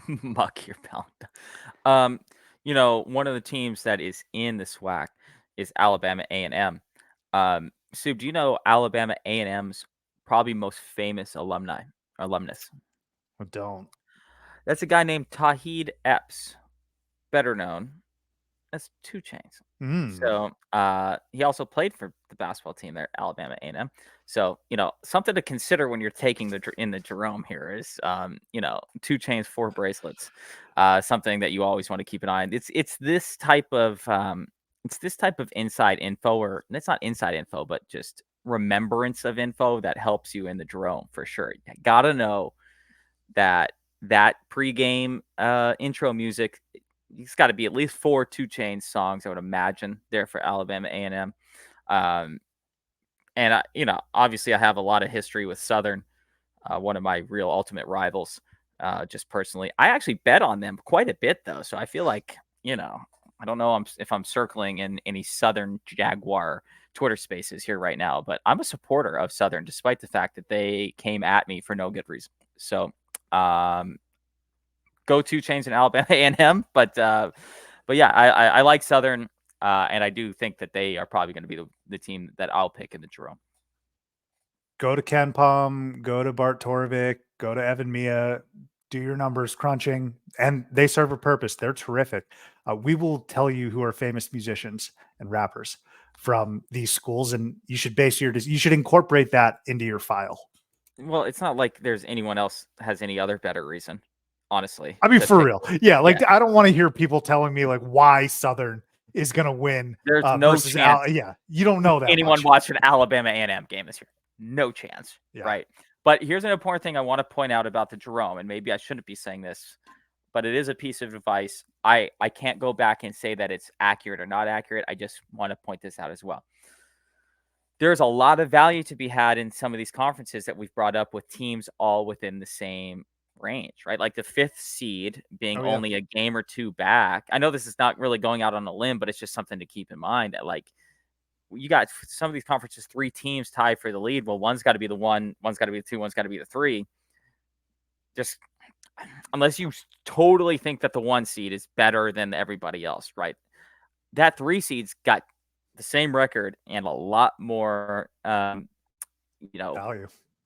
Muck your palate. One of the teams that is in the SWAC is Alabama A&M. Sue, do you know Alabama A&M's probably most famous alumnus? I don't. That's a guy named Tauheed Epps, better known as 2 Chainz. So he also played for the basketball team there, Alabama A&M. So something to consider when you're taking in the Jerome here is 2 Chainz, 4 bracelets. Something that you always want to keep an eye on. It's this type of inside info, or it's not inside info, but just remembrance of info that helps you in the Jerome for sure. You gotta know that pregame intro music, it's got to be at least 4 2 Chainz songs, I would imagine, there for Alabama A&M. And obviously I have a lot of history with Southern, one of my real ultimate rivals, just personally. I actually bet on them quite a bit though, so I feel like I don't know if I'm circling in any Southern Jaguar Twitter spaces here right now, but I'm a supporter of Southern, despite the fact that they came at me for no good reason. So, go 2 Chainz in Alabama A&M, but yeah, I like Southern, and I do think that they are probably going to be the team that I'll pick in the Jerome. Go to Ken Palm, go to Bart Torvik, go to Evan Mia, do your numbers crunching, and they serve a purpose. They're terrific. We will tell you who are famous musicians and rappers from these schools, and you should you should incorporate that into your file. Well, it's not like there's anyone else has any other better reason, honestly. I mean, for real. Yeah, like I don't want to hear people telling me like why Southern is going to win. There's no versus chance. Yeah, you don't know that anyone much. watched an Alabama A&M game this year. No chance, Yeah. right? But here's an important thing I want to point out about the Jerome, and maybe I shouldn't be saying this, but it is a piece of advice. I can't go back and say that it's accurate or not accurate. I just want to point this out as well. There's a lot of value to be had in some of these conferences that we've brought up with teams all within the same range, right? Like the 5th seed being only a game or 2 back. I know this is not really going out on a limb, but it's just something to keep in mind that like you got some of these conferences, 3 teams tied for the lead. Well, one's got to be the 1, one's got to be the 2, one's got to be the 3. Just unless you totally think that the 1 seed is better than everybody else, right? That 3 seed's got the same record and a lot more,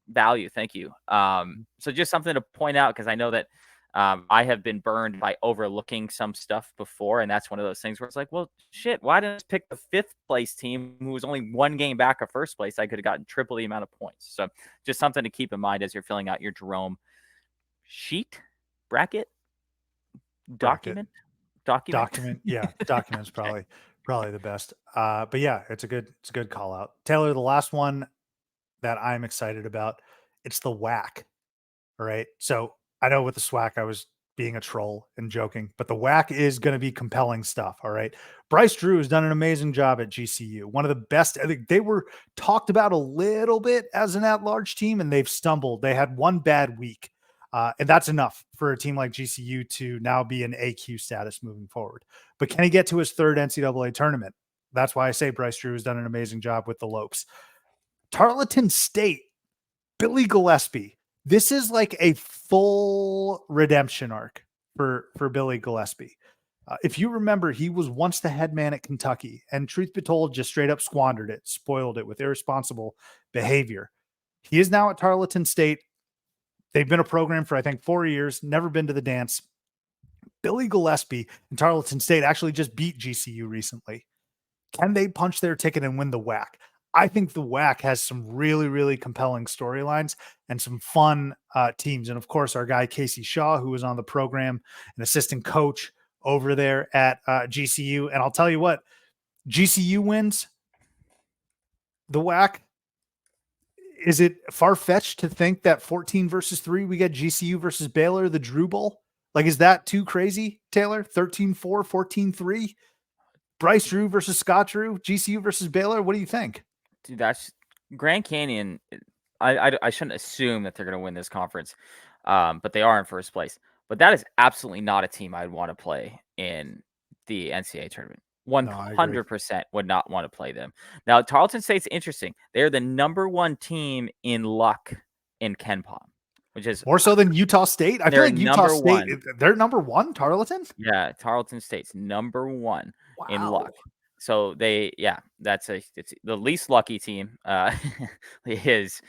value. Thank you. So just something to point out, because I know that I have been burned by overlooking some stuff before, and that's one of those things where it's like, well, shit, why didn't I pick the 5th place team who was only 1 game back of first place? I could have gotten triple the amount of points. So just something to keep in mind as you're filling out your Jerome sheet, bracket, document. Yeah, document's probably the best. But yeah, it's a good call out. Taylor, the last one that I'm excited about, it's the WAC. All right. So I know with the SWAC, I was being a troll and joking, but the WAC is going to be compelling stuff. All right. Bryce Drew has done an amazing job at GCU. One of the best. I think they were talked about a little bit as an at-large team, and they've stumbled. They had one bad week. And that's enough for a team like GCU to now be in AQ status moving forward. But can he get to his 3rd NCAA tournament? That's why I say Bryce Drew has done an amazing job with the Lopes. Tarleton State, Billy Gillespie. This is like a full redemption arc for Billy Gillespie. If you remember, he was once the head man at Kentucky, and truth be told, just straight up squandered it, spoiled it with irresponsible behavior. He is now at Tarleton State. They've been a program for, I think, 4 years, never been to the dance. Billy Gillespie and Tarleton State actually just beat GCU recently. Can they punch their ticket and win the WAC? I think the WAC has some really, really compelling storylines and some fun teams. And of course, our guy, Casey Shaw, who was on the program, an assistant coach over there at GCU. And I'll tell you what, GCU wins the WAC. Is it far-fetched to think that 14 versus 3, we get GCU versus Baylor, the Drew Bowl? Like, is that too crazy, Taylor? 13-4, 14-3? Bryce Drew versus Scott Drew, GCU versus Baylor. What do you think? Dude, that's Grand Canyon. I shouldn't assume that they're going to win this conference, but they are in first place. But that is absolutely not a team I'd want to play in the NCAA tournament. 100% would not want to play them. Now, Tarleton State's interesting. They're the number 1 team in luck in KenPom, which is more so than Utah State. I feel like Utah State, they're number 1, Tarleton? Yeah, Tarleton State's number 1 in luck. So it's the least lucky team is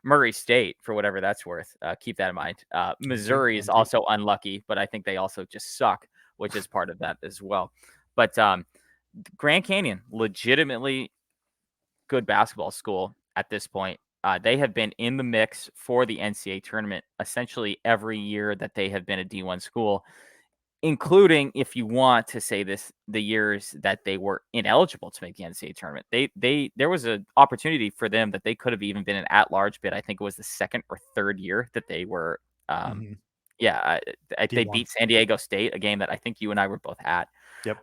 Murray State, for whatever that's worth. Keep that in mind. Missouri is also unlucky, but I think they also just suck, which is part of that as well. But Grand Canyon, legitimately good basketball school at this point. They have been in the mix for the NCAA tournament essentially every year that they have been a D1 school, including, if you want to say this, the years that they were ineligible to make the NCAA tournament. There was an opportunity for them that they could have even been an at-large bid. I think it was the 2nd or 3rd year that they were. They beat San Diego State, a game that I think you and I were both at. Yep.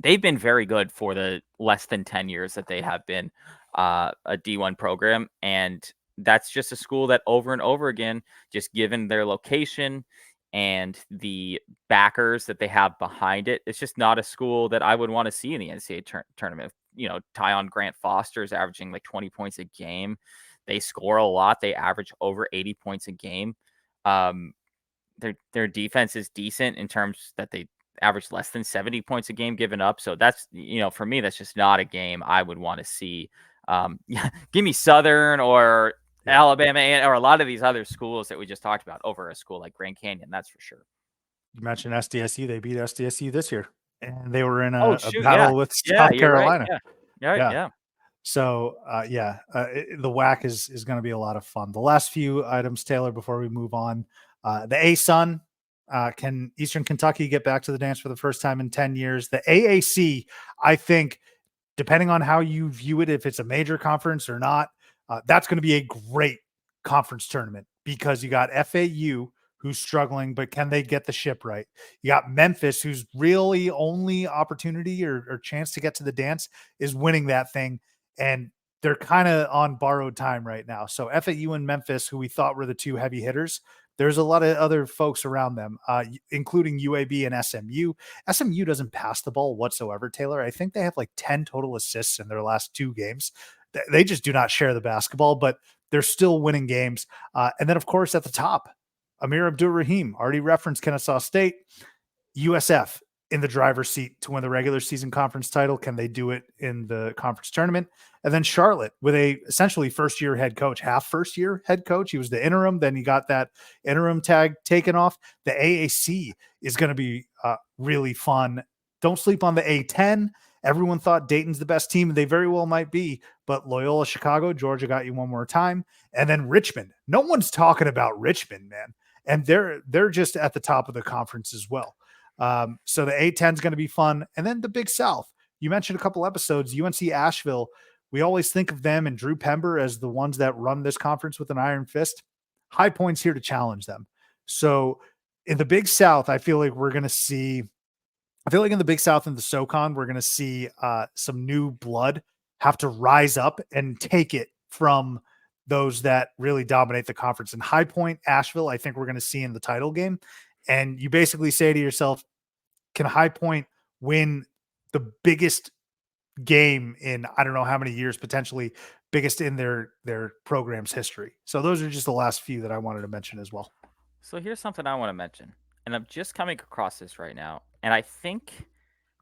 They've been very good for the less than 10 years that they have been a D1 program. And that's just a school that over and over again, just given their location and the backers that they have behind it, it's just not a school that I would want to see in the NCAA tournament. You know, Tyon Grant Foster is averaging like 20 points a game. They score a lot. They average over 80 points a game. Their defense is decent in terms that they average less than 70 points a game given up. So that's, you know, for me, that's just not a game I would want to see. Give me Southern or Alabama or a lot of these other schools that we just talked about over a school like Grand Canyon. That's for sure. You mentioned SDSU. They beat SDSU this year, and they were in Oh, a shoot, battle with South you're right. Carolina. Yeah. So, the WAC is going to be a lot of fun. The last few items, Taylor, before we move on, the ASUN, can Eastern Kentucky get back to the dance for the first time in 10 years? The AAC, I think, depending on how you view it, if it's a major conference or not, that's going to be a great conference tournament because you got FAU, who's struggling, but can they get the ship right? You got Memphis, whose really only opportunity or chance to get to the dance is winning that thing. And they're kind of on borrowed time right now. So FAU and Memphis, who we thought were the two heavy hitters, there's a lot of other folks around them, including UAB and SMU. SMU doesn't pass the ball whatsoever, Taylor. I think they have like 10 total assists in their last 2 games. They just do not share the basketball, but they're still winning games. And then, of course, at the top, Amir Abdur-Rahim, already referenced Kennesaw State, USF in the driver's seat to win the regular season conference title. Can they do it in the conference tournament? And then Charlotte with a essentially first-year head coach, half first-year head coach. He was the interim. Then he got that interim tag taken off. The AAC is going to be really fun. Don't sleep on the A10. Everyone thought Dayton's the best team, and they very well might be, but Loyola Chicago, Georgia got you one more time. And then Richmond. No one's talking about Richmond, man. And they're just at the top of the conference as well. So the A10 is going to be fun. And then the Big South. You mentioned a couple episodes, UNC Asheville. We always think of them and Drew Pember as the ones that run this conference with an iron fist. High Point's here to challenge them. So in the Big South, I feel like in the Big South and the SoCon, we're going to see some new blood have to rise up and take it from those that really dominate the conference. And High Point, Asheville, I think we're going to see in the title game. And you basically say to yourself, can High Point win the biggest game in I don't know how many years, potentially biggest in their program's history? So those are just the last few that I wanted to mention as well. So here's something I want to mention, and I'm just coming across this right now. And I think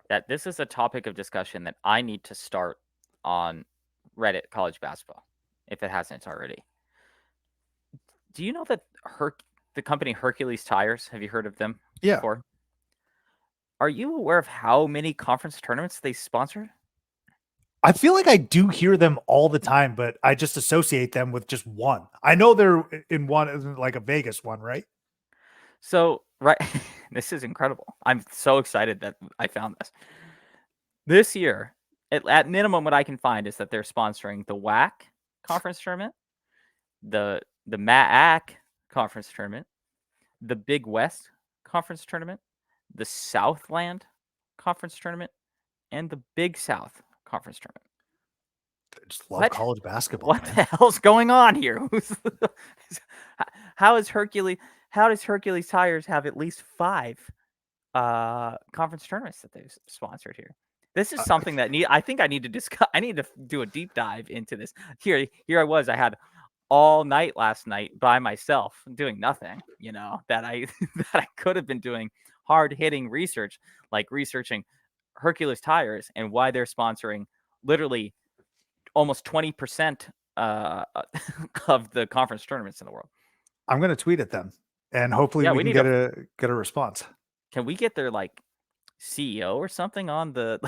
that this is a topic of discussion that I need to start on Reddit college basketball, if it hasn't already. Do you know that the company Hercules Tires, have you heard of them before? Are you aware of how many conference tournaments they sponsored? I feel like I do hear them all the time, but I just associate them with just one. I know they're in one, like a Vegas one, right? So, right, this is incredible. I'm so excited that I found this. This year, at minimum, what I can find is that they're sponsoring the WAC conference tournament, the MAAC conference tournament, the Big West conference tournament, the Southland conference tournament, and the Big South conference tournament. I just love college basketball. What the hell's going on here? How does Hercules Tires have at least 5 conference tournaments that they've sponsored here? This is something that I think I need to discuss. I need to do a deep dive into this. Here I was. I had all night last night by myself doing nothing, that I could have been doing hard-hitting research, like researching Hercules Tires and why they're sponsoring literally almost 20% of the conference tournaments in the world. I'm going to tweet at them, and hopefully we can get a response. Can we get their CEO or something on the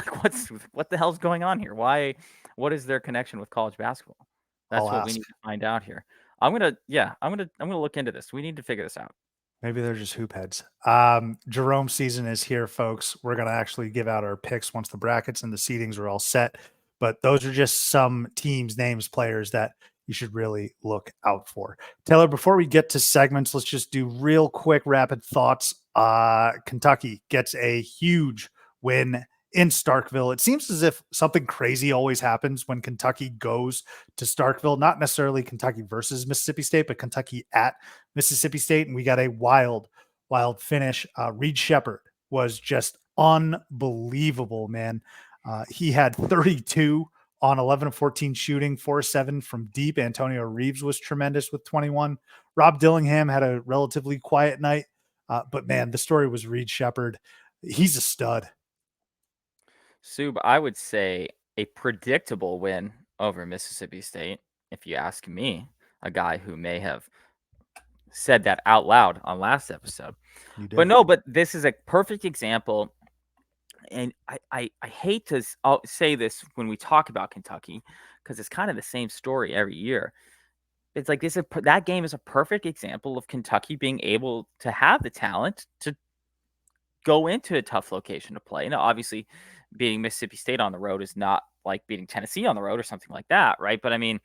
what the hell's going on here? What is their connection with college basketball? That's what we need to find out here. I'm gonna look into this. We need to figure this out. Maybe they're just hoop heads. Jerome season is here, folks. We're gonna actually give out our picks once the brackets and the seedings are all set. But those are just some teams, names, players that you should really look out for. Taylor, before we get to segments, let's just do real quick rapid thoughts. Kentucky gets a huge win in Starkville. It seems as if something crazy always happens when Kentucky goes to Starkville, not necessarily Kentucky versus Mississippi State, but Kentucky at Mississippi State. And we got a wild wild finish. Reed Sheppard was just unbelievable, man. He had 32 on 11 of 14 shooting, 4-7 from deep. Antonio Reeves was tremendous with 21. Rob Dillingham had a relatively quiet night. But man, the story was Reed Sheppard. He's a stud. Sub, I would say a predictable win over Mississippi State, if you ask me, a guy who may have said that out loud on last episode. But no, but this is a perfect example. And I hate to say this when we talk about Kentucky, because it's kind of the same story every year. It's like that game is a perfect example of Kentucky being able to have the talent to go into a tough location to play. Now, obviously, beating Mississippi State on the road is not like beating Tennessee on the road or something like that, right? But I mean,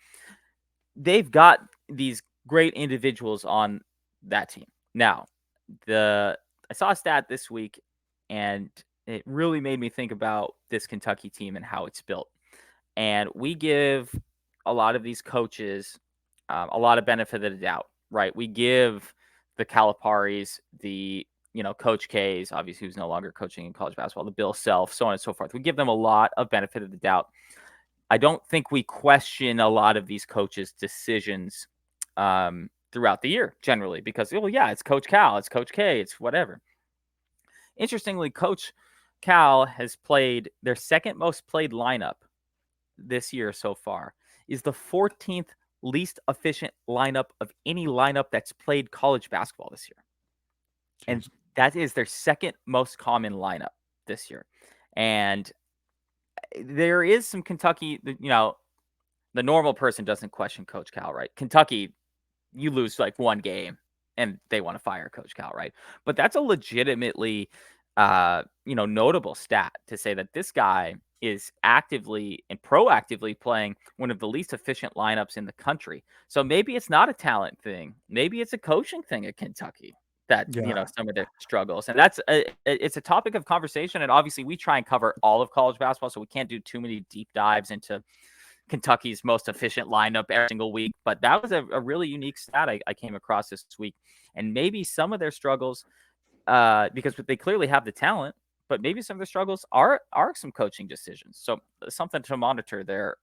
they've got these great individuals on that team. Now, I saw a stat this week, and it really made me think about this Kentucky team and how it's built. And we give a lot of these coaches a lot of benefit of the doubt, right? We give the Caliparis, the Coach K's, obviously who's no longer coaching in college basketball, the Bill Self, so on and so forth. We give them a lot of benefit of the doubt. I don't think we question a lot of these coaches' decisions throughout the year generally because, it's Coach Cal, it's Coach K, it's whatever. Interestingly, Coach Cal has played their second most played lineup this year so far is the 14th least efficient lineup of any lineup that's played college basketball this year. And that is their second most common lineup this year. And there is some Kentucky, the normal person doesn't question Coach Cal, right? Kentucky, you lose like one game and they want to fire Coach Cal, right? But that's a legitimately, notable stat to say that this guy is actively and proactively playing one of the least efficient lineups in the country. So maybe it's not a talent thing. Maybe it's a coaching thing at Kentucky that, some of their struggles. And it's a topic of conversation. And obviously we try and cover all of college basketball, so we can't do too many deep dives into Kentucky's most efficient lineup every single week. But that was a really unique stat I came across this week. And maybe some of their struggles, because they clearly have the talent, but maybe some of the struggles are some coaching decisions. So something to monitor there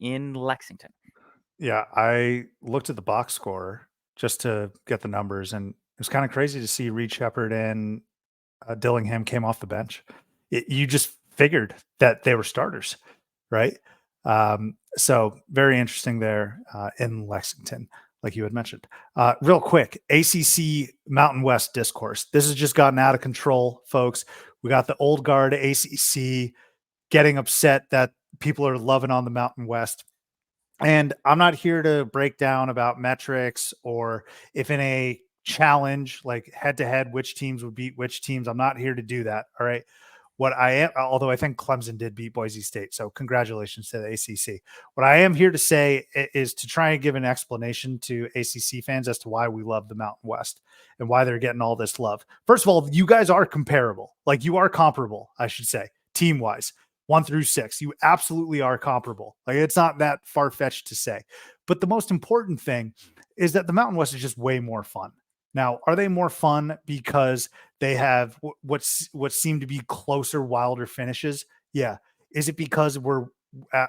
in Lexington. Yeah, I looked at the box score just to get the numbers, and it was kind of crazy to see Reed Sheppard and Dillingham came off the bench. You just figured that they were starters, right? So very interesting there in Lexington, like you had mentioned. Real quick, ACC Mountain West discourse. This has just gotten out of control, folks. We got the old guard ACC getting upset that people are loving on the Mountain West. And I'm not here to break down about metrics or if in a challenge, like head to head, which teams would beat which teams. I'm not here to do that. All right. What I am, although I think Clemson did beat Boise State. So congratulations to the ACC. What I am here to say is to try and give an explanation to ACC fans as to why we love the Mountain West and why they're getting all this love. First of all, you guys are comparable. Like you are comparable, I should say, team wise. 1 through 6, you absolutely are comparable. Like it's not that far-fetched to say. But the most important thing is that the Mountain West is just way more fun. Now, are they more fun because they have what seem to be closer, wilder finishes? Yeah. Is it because we're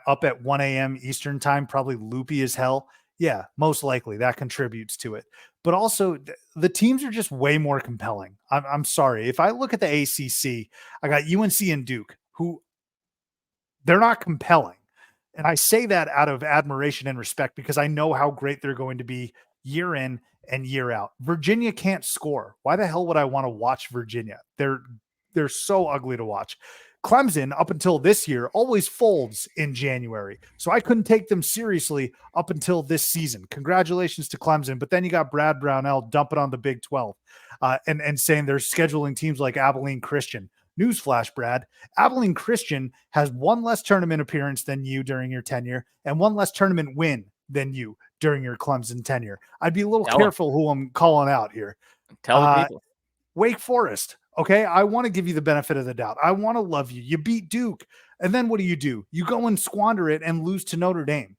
up at 1 a.m. Eastern time, probably loopy as hell? Yeah, most likely that contributes to it. But also the teams are just way more compelling. I'm sorry. If I look at the ACC, I got UNC and Duke, who they're not compelling. And I say that out of admiration and respect because I know how great they're going to be year in and year out. Virginia can't score. Why the hell would I want to watch Virginia? They're so ugly to watch. Clemson, up until this year, always folds in January. So I couldn't take them seriously up until this season. Congratulations to Clemson. But then you got Brad Brownell dumping on the Big 12 and saying they're scheduling teams like Abilene Christian. Newsflash, Brad. Abilene Christian has one less tournament appearance than you during your tenure and one less tournament win than you during your Clemson tenure. I'd be a little careful who I'm calling out here. Tell the people. Wake Forest. Okay. I want to give you the benefit of the doubt. I want to love you. You beat Duke. And then what do? You go and squander it and lose to Notre Dame.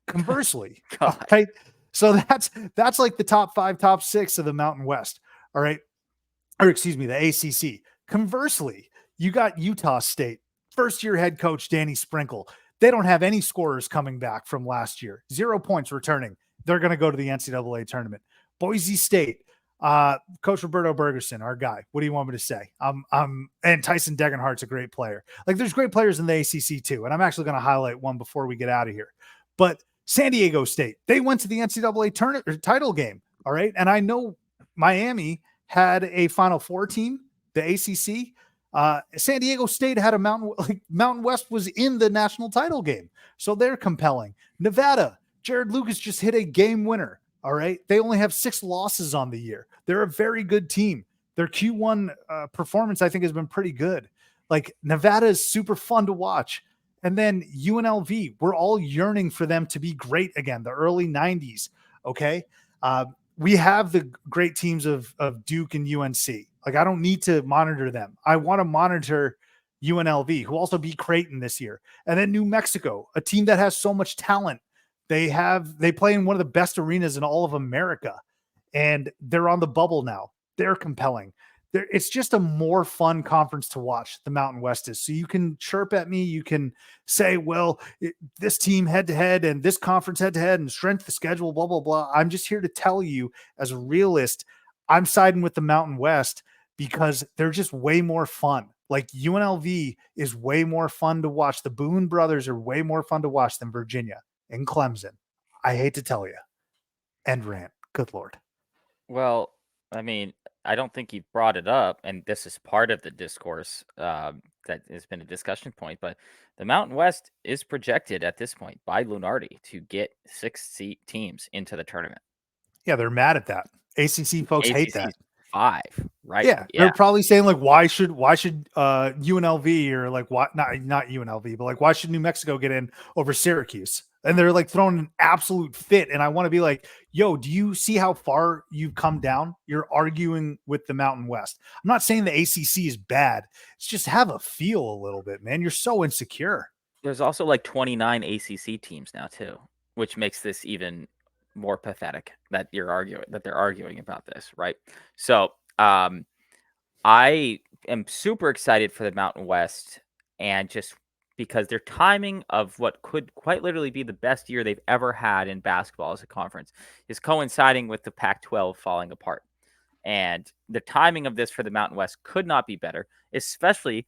Conversely. Right? So that's like the top 5, top 6 of the Mountain West. All right. Or excuse me, the ACC. Conversely, you got Utah State, first year head coach Danny Sprinkle. They don't have any scorers coming back from last year, 0 points returning. They're going to go to the NCAA tournament. Boise State, Coach Roberto Bergerson, our guy. What do you want me to say? And Tyson Degenhardt's a great player. Like, there's great players in the ACC too. And I'm actually going to highlight one before we get out of here. But San Diego State, they went to the NCAA tournament title game. All right. And I know Miami had a Final Four team, the ACC. San Diego State had a Mountain West was in the national title game. So they're compelling. Nevada, Jared Lucas just hit a game winner. All right. They only have 6 losses on the year. They're a very good team. Their Q1 performance, I think, has been pretty good. Like, Nevada is super fun to watch. And then UNLV, we're all yearning for them to be great again, the early 90s. Okay. We have the great teams of Duke and UNC. Like, I don't need to monitor them. I want to monitor UNLV, who also beat Creighton this year. And then New Mexico, a team that has so much talent. They play in one of the best arenas in all of America, and they're on the bubble now. They're compelling. It's just a more fun conference to watch, the Mountain West is. So you can chirp at me. You can say, well, this team head-to-head and this conference head-to-head and strength of schedule, blah, blah, blah. I'm just here to tell you, as a realist, I'm siding with the Mountain West because they're just way more fun. Like, UNLV is way more fun to watch. The Boone brothers are way more fun to watch than Virginia and Clemson. I hate to tell you. End rant. Good Lord. Well, I mean, I don't think you brought it up, and this is part of the discourse that has been a discussion point, but the Mountain West is projected at this point by Lunardi to get 6 teams into the tournament. Yeah, they're mad at that. ACC folks hate that. 5, right? Yeah, they're probably saying, like, why should UNLV, or like, why not UNLV, but like, why should New Mexico get in over Syracuse? And they're like throwing an absolute fit. And I want to be like, yo, do you see how far you've come down? You're arguing with the Mountain West. I'm not saying the ACC is bad. It's just have a feel a little bit, man. You're so insecure. There's also like 29 ACC teams now too, which makes this even more pathetic that they're arguing about this, right? So I am super excited for the Mountain West, and just because their timing of what could quite literally be the best year they've ever had in basketball as a conference is coinciding with the Pac-12 falling apart. And the timing of this for the Mountain West could not be better, especially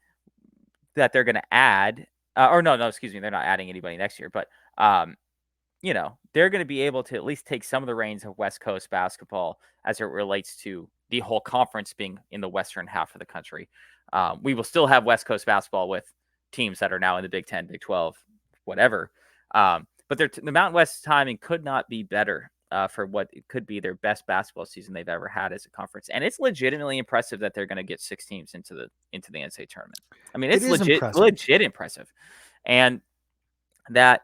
that they're going to add they're not adding anybody next year, but they're going to be able to at least take some of the reins of West Coast basketball as it relates to the whole conference being in the western half of the country. We will still have West Coast basketball with teams that are now in the Big 10, Big 12, whatever. But the Mountain West timing could not be better for what it could be their best basketball season they've ever had as a conference. And it's legitimately impressive that they're going to get 6 teams into the NCAA tournament. I mean, it's legit impressive. And that,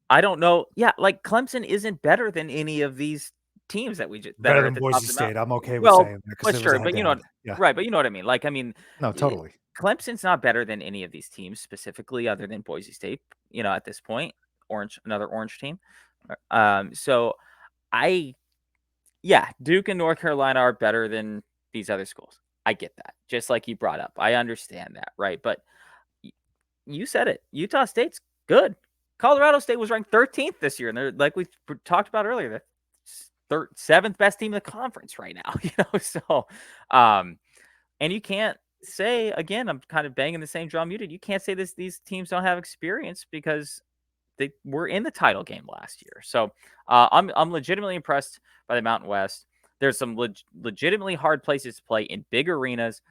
I don't know. Yeah, like, Clemson isn't better than any of these teams that better than Boise State. I'm okay with saying that. Well, sure, but right, but you know what I mean. Like, I mean, no, totally. Clemson's not better than any of these teams specifically, other than Boise State. At this point, another orange team. So Duke and North Carolina are better than these other schools. I get that. Just like you brought up, I understand that, right? But you said it. Utah State's good. Colorado State was ranked 13th this year, and they're, like we talked about earlier, the 7th best team in the conference right now. So, and you can't say, again, I'm kind of banging the same drum you did. You can't say these teams don't have experience because they were in the title game last year. So, I'm legitimately impressed by the Mountain West. There's some legitimately hard places to play in big arenas.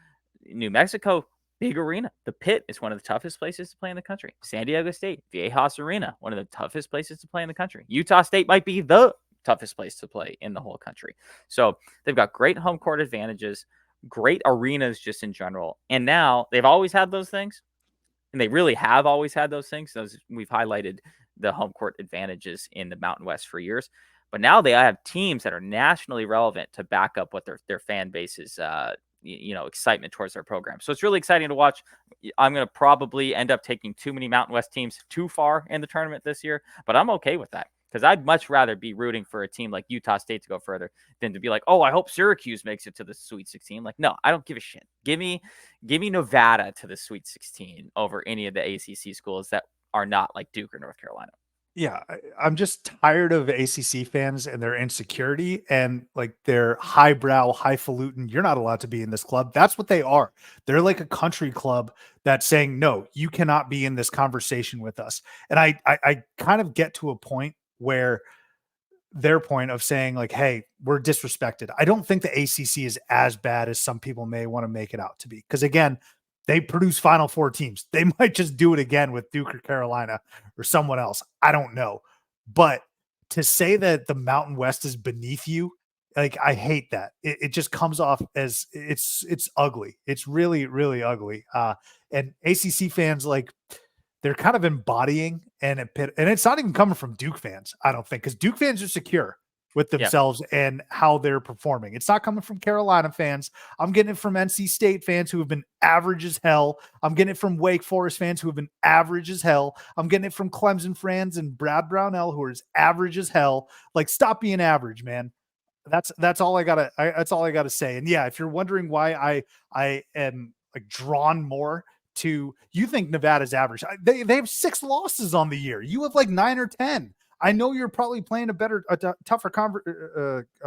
New Mexico, big arena. The Pit is one of the toughest places to play in the country. San Diego State, Viejas Arena, one of the toughest places to play in the country. Utah State might be the toughest place to play in the whole country. So they've got great home court advantages, great arenas just in general. And now they've always had those things. And they really have always had those things. We've highlighted the home court advantages in the Mountain West for years. But now they have teams that are nationally relevant to back up what their fan base's excitement towards their program. So it's really exciting to watch. I'm going to probably end up taking too many Mountain West teams too far in the tournament this year, but I'm okay with that because I'd much rather be rooting for a team like Utah State to go further than to be like, oh, I hope Syracuse makes it to the Sweet 16. Like, no, I don't give a shit. Give me Nevada to the Sweet 16 over any of the ACC schools that are not like Duke or North Carolina. Yeah, I'm just tired of ACC fans and their insecurity and like their highbrow, highfalutin. You're not allowed to be in this club. That's what they are. They're like a country club that's saying, no, you cannot be in this conversation with us. And I kind of get to a point where their point of saying like, hey, we're disrespected. I don't think the ACC is as bad as some people may want to make it out to be. Because again, they produce Final Four teams. They might just do it again with Duke or Carolina or someone else. I don't know. But to say that the Mountain West is beneath you, like I hate that. It just comes off as it's ugly. It's really, really ugly. And ACC fans, like they're kind of embodying and it's not even coming from Duke fans, I don't think, because Duke fans are secure with themselves and how they're performing. It's not coming from Carolina fans. I'm getting it from NC State fans who have been average as hell. I'm getting it from Wake Forest fans who have been average as hell. I'm getting it from Clemson fans and Brad Brownell who are as average as hell. Like, stop being average, man. That's all I gotta say. And yeah, if you're wondering why I am like drawn more to, you think Nevada's average. They have 6 losses on the year. You have like 9 or 10. I know you're probably playing a tougher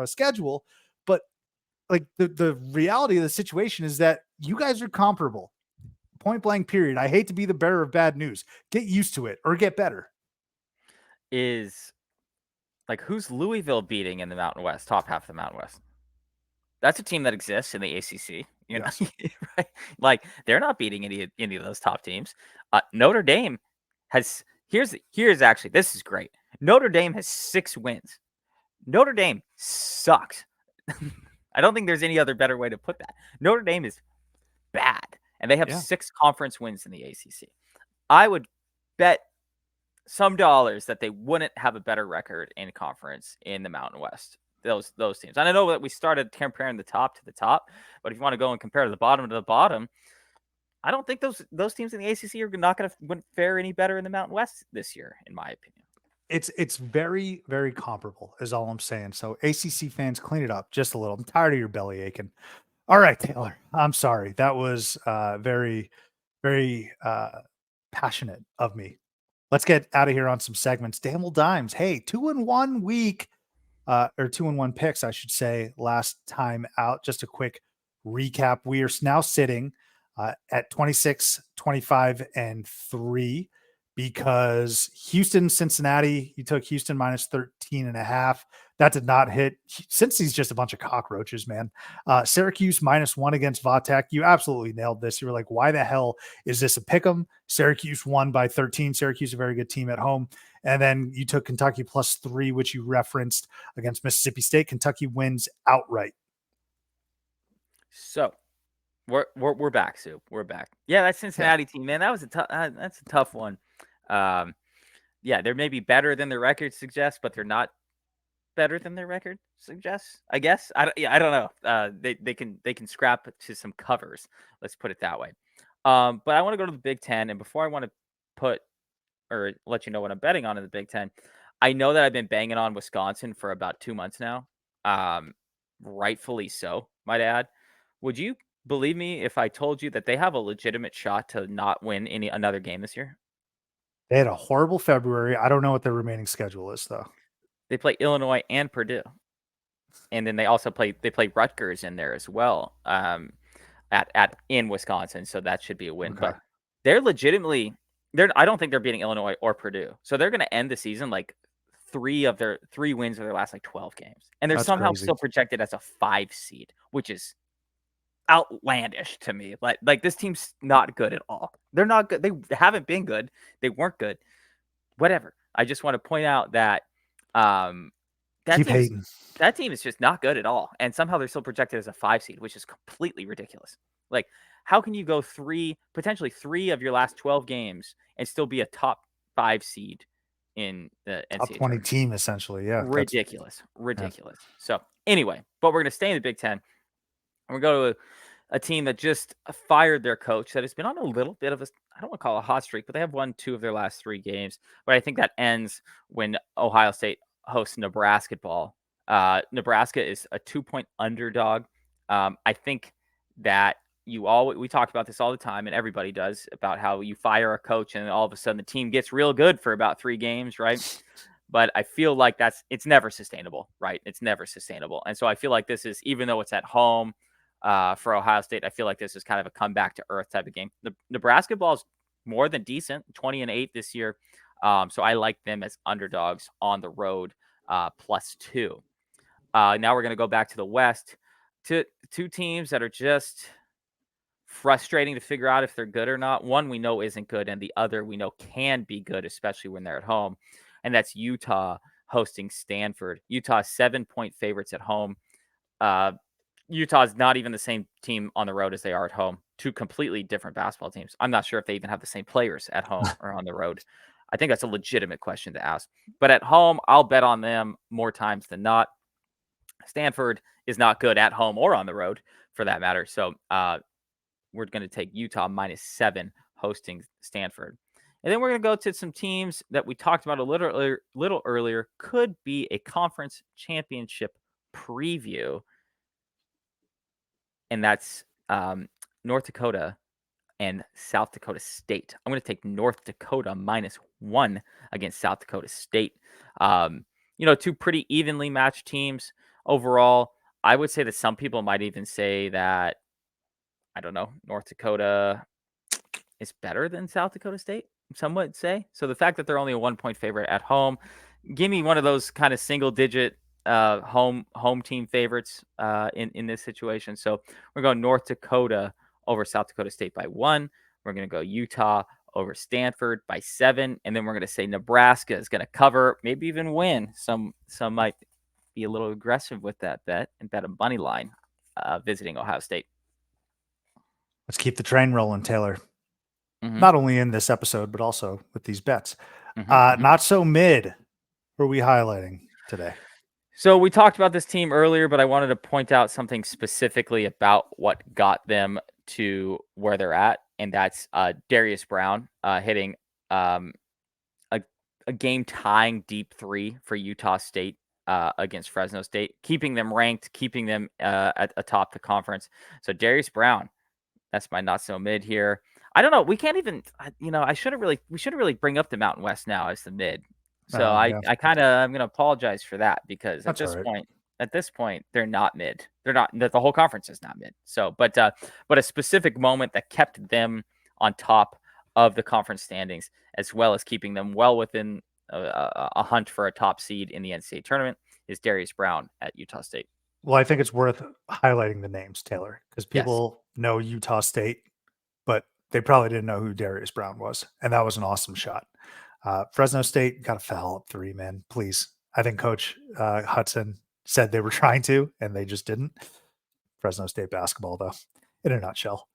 schedule, but like the reality of the situation is that you guys are comparable. Point blank period. I hate to be the bearer of bad news. Get used to it or get better. Is like, who's Louisville beating in the Mountain West, top half of the Mountain West? That's a team that exists in the ACC. You know, right? Like, they're not beating any of those top teams. Notre Dame has here's actually, this is great. Notre Dame has 6 wins. Notre Dame sucks. I don't think there's any other better way to put that. Notre Dame is bad, and they have 6 conference wins in the ACC. I would bet some dollars that they wouldn't have a better record in conference in the Mountain West. Those teams. And I know that we started comparing the top to the top, but if you want to go and compare the bottom to the bottom, I don't think those teams in the ACC are not going to fare any better in the Mountain West this year, in my opinion. It's very, very comparable is all I'm saying. So ACC fans, clean it up just a little. I'm tired of your belly aching. All right, Taylor, I'm sorry. That was very, very passionate of me. Let's get out of here on some segments. Damn dimes. Hey, 2-1 week or 2-1 picks, I should say, last time out. Just a quick recap. We are now sitting at 26, 25, and 3 because Houston, Cincinnati, you took Houston minus 13.5. That did not hit. Cincy's just a bunch of cockroaches, man. Syracuse -1 against Vatek. You absolutely nailed this. You were like, why the hell is this a pick'em? Syracuse won by 13. Syracuse, a very good team at home. And then you took Kentucky +3, which you referenced against Mississippi State. Kentucky wins outright. So we're back, Sue. We're back. Yeah, that Cincinnati team, man, that was that's a tough one. Yeah, they're maybe better than their record suggests, but they're not better than their record suggests, I guess. I don't know. They can scrap to some covers. Let's put it that way. But I want to go to the Big Ten, and before I want to put or let you know what I'm betting on in the Big Ten, I know that I've been banging on Wisconsin for about 2 months now. Rightfully so, might add. Would you believe me if I told you that they have a legitimate shot to not win another game this year? They had a horrible February. I don't know what their remaining schedule is, though. They play Illinois and Purdue, and then they also play Rutgers in there as well. In Wisconsin, so that should be a win. Okay. But they're legitimately I don't think they're beating Illinois or Purdue, so they're going to end the season like 3 wins of their last like 12 games, and they're somehow still projected as a 5 seed, which is outlandish to me. Like this team's not good at all. They're not good. They haven't been good. They weren't good. Whatever. I just want to point out that that team is just not good at all, and somehow they're still projected as a 5 seed, which is completely ridiculous. Like, how can you go potentially 3 of your last 12 games and still be a top 5 seed in the NCAA top 20 team, essentially? Yeah, ridiculous. So anyway, but we're going to stay in the Big Ten. We're going to a team that just fired their coach that has been on a little bit of a, I don't want to call it a hot streak, but they have won 2 of their last 3 games. But I think that ends when Ohio State hosts Nebraska ball. Nebraska is a 2-point underdog. I think that we talk about this all the time, and everybody does, about how you fire a coach and all of a sudden the team gets real good for about 3 games, right? But I feel like it's never sustainable, right? It's never sustainable. And so I feel like this is, even though it's at home for Ohio State, I feel like this is kind of a comeback to earth type of game. The Nebraska ball is more than decent, 20-8 this year. So I like them as underdogs on the road, +2. Now we're going to go back to the West, to 2 teams that are just frustrating to figure out if they're good or not. One we know isn't good, and the other we know can be good, especially when they're at home. And that's Utah hosting Stanford. Utah 7-point favorites at home. Utah's not even the same team on the road as they are at home. 2 completely different basketball teams. I'm not sure if they even have the same players at home or on the road. I think that's a legitimate question to ask. But at home, I'll bet on them more times than not. Stanford is not good at home or on the road, for that matter. So we're going to take Utah -7 hosting Stanford. And then we're going to go to some teams that we talked about a little earlier. Could be a conference championship preview. And that's North Dakota and South Dakota State. I'm going to take North Dakota -1 against South Dakota State. 2 pretty evenly matched teams overall. I would say that some people might even say that, I don't know, North Dakota is better than South Dakota State, some would say. So the fact that they're only a 1-point favorite at home, give me one of those kind of single-digit home team favorites in this situation. So we're going North Dakota over South Dakota State by 1. We're going to go Utah over Stanford by 7, and then we're going to say Nebraska is going to cover, maybe even win. Some might be a little aggressive with that bet and bet a money line visiting Ohio State. Let's keep the train rolling, Taylor. Mm-hmm. Not only in this episode, but also with these bets. Mm-hmm. Not so mid. Who are we highlighting today? So we talked about this team earlier, but I wanted to point out something specifically about what got them to where they're at, and that's Darius Brown hitting a game-tying deep 3 for Utah State against Fresno State, keeping them ranked, keeping them atop the conference. So Darius Brown, that's my not so mid here. I don't know. We can't even, we shouldn't really bring up the Mountain West now as the mid. So I'm going to apologize for that, because at this point, they're not mid. They're not, the whole conference is not mid. So, but a specific moment that kept them on top of the conference standings, as well as keeping them well within a hunt for a top seed in the NCAA tournament, is Darius Brown at Utah State. Well, I think it's worth highlighting the names, Taylor, because people know Utah State, but they probably didn't know who Darius Brown was. And that was an awesome shot. Fresno State got to foul up 3, man. Please. I think Coach Hudson said they were trying to, and they just didn't. Fresno State basketball, though, in a nutshell.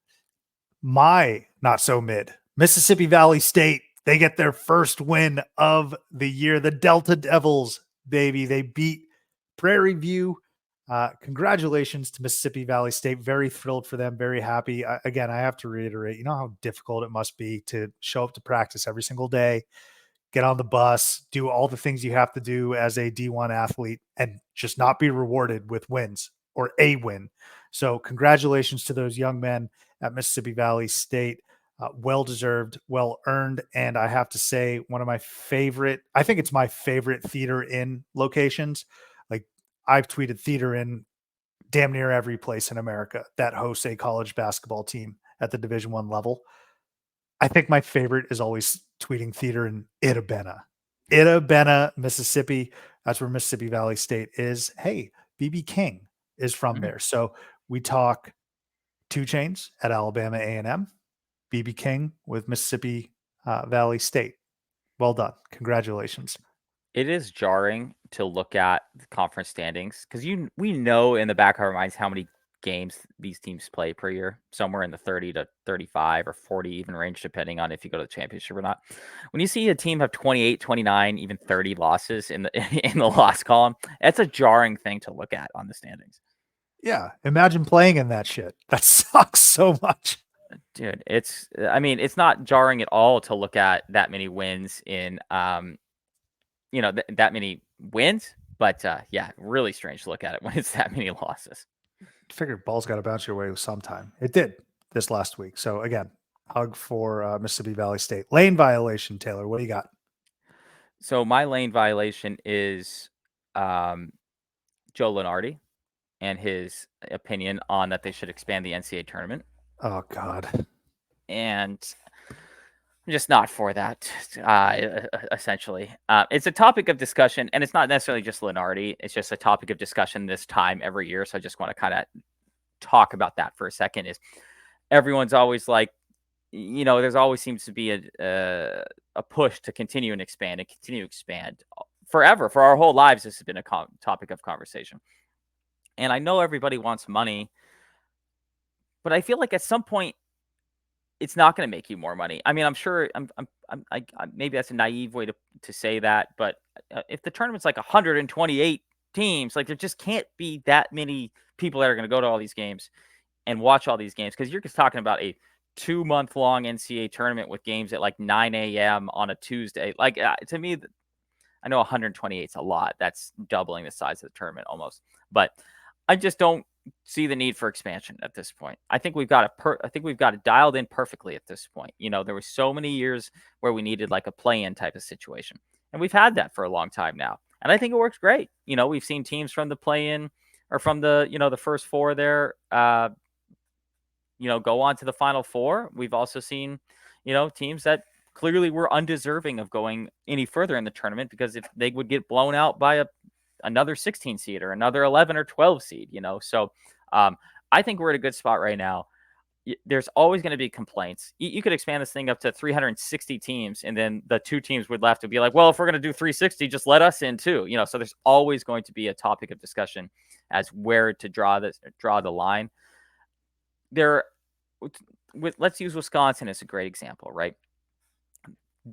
My not so mid, Mississippi Valley State. They get their first win of the year. The Delta Devils, baby. They beat Prairie View. Congratulations to Mississippi Valley State. Very thrilled for them. Very happy. Again, I have to reiterate, you know how difficult it must be to show up to practice every single day, get on the bus, do all the things you have to do as a D1 athlete, and just not be rewarded with wins or a win. So congratulations to those young men at Mississippi Valley State. Well-deserved, well-earned. And I have to say, one of my favorite, I think it's my favorite theater in locations. Like, I've tweeted theater in damn near every place in America that hosts a college basketball team at the Division I level. I think my favorite is always tweeting theater in Itta-Bena, Mississippi. That's where Mississippi Valley State is. Hey, BB King is from there. So we talk 2 Chainz at Alabama A&M, BB King with Mississippi Valley State. Well done. Congratulations. It is jarring to look at the conference standings, because we know in the back of our minds how many games these teams play per year, somewhere in the 30 to 35 or 40 even range, depending on if you go to the championship or not. When you see a team have 28, 29, even 30 losses in the loss column, that's a jarring thing to look at on the standings. Yeah. Imagine playing in that shit. That sucks so much. Dude, it's not jarring at all to look at that many wins in that many wins, but yeah, really strange to look at it when it's that many losses. Figured ball's got to bounce your way sometime. It did this last week. So again, hug for Mississippi Valley State. Lane violation, Taylor. What do you got? So my lane violation is Joe Lenardi and his opinion on that they should expand the NCAA tournament. Oh God. And I'm just not for that, essentially. It's a topic of discussion, and it's not necessarily just Lenardi. It's just a topic of discussion this time every year. So I just want to kind of talk about that for a second. Is everyone's always like, there's always seems to be a push to continue and expand forever. For our whole lives, this has been a topic of conversation. And I know everybody wants money, but I feel like at some point, it's not going to make you more money. I mean, I'm sure maybe that's a naive way to say that, but if the tournament's like 128 teams, like there just can't be that many people that are going to go to all these games and watch all these games, because you're just talking about a 2-month-long NCAA tournament with games at like 9 a.m. on a Tuesday. Like to me, I know 128 is a lot. That's doubling the size of the tournament almost, but I just don't see the need for expansion at this point. I think we've got it dialed in perfectly at this point. There were so many years where we needed like a play-in type of situation, and we've had that for a long time now. And I think it works great. We've seen teams from the play-in or from the the first four there, go on to the Final Four. We've also seen, teams that clearly were undeserving of going any further in the tournament, because if they would get blown out by another 16 seed or another 11 or 12 seed, So I think we're at a good spot right now. There's always going to be complaints. You could expand this thing up to 360 teams, and then the two teams would left to be like, well, if we're going to do 360, just let us in too. So there's always going to be a topic of discussion as where to draw the line. Let's use Wisconsin as a great example, right?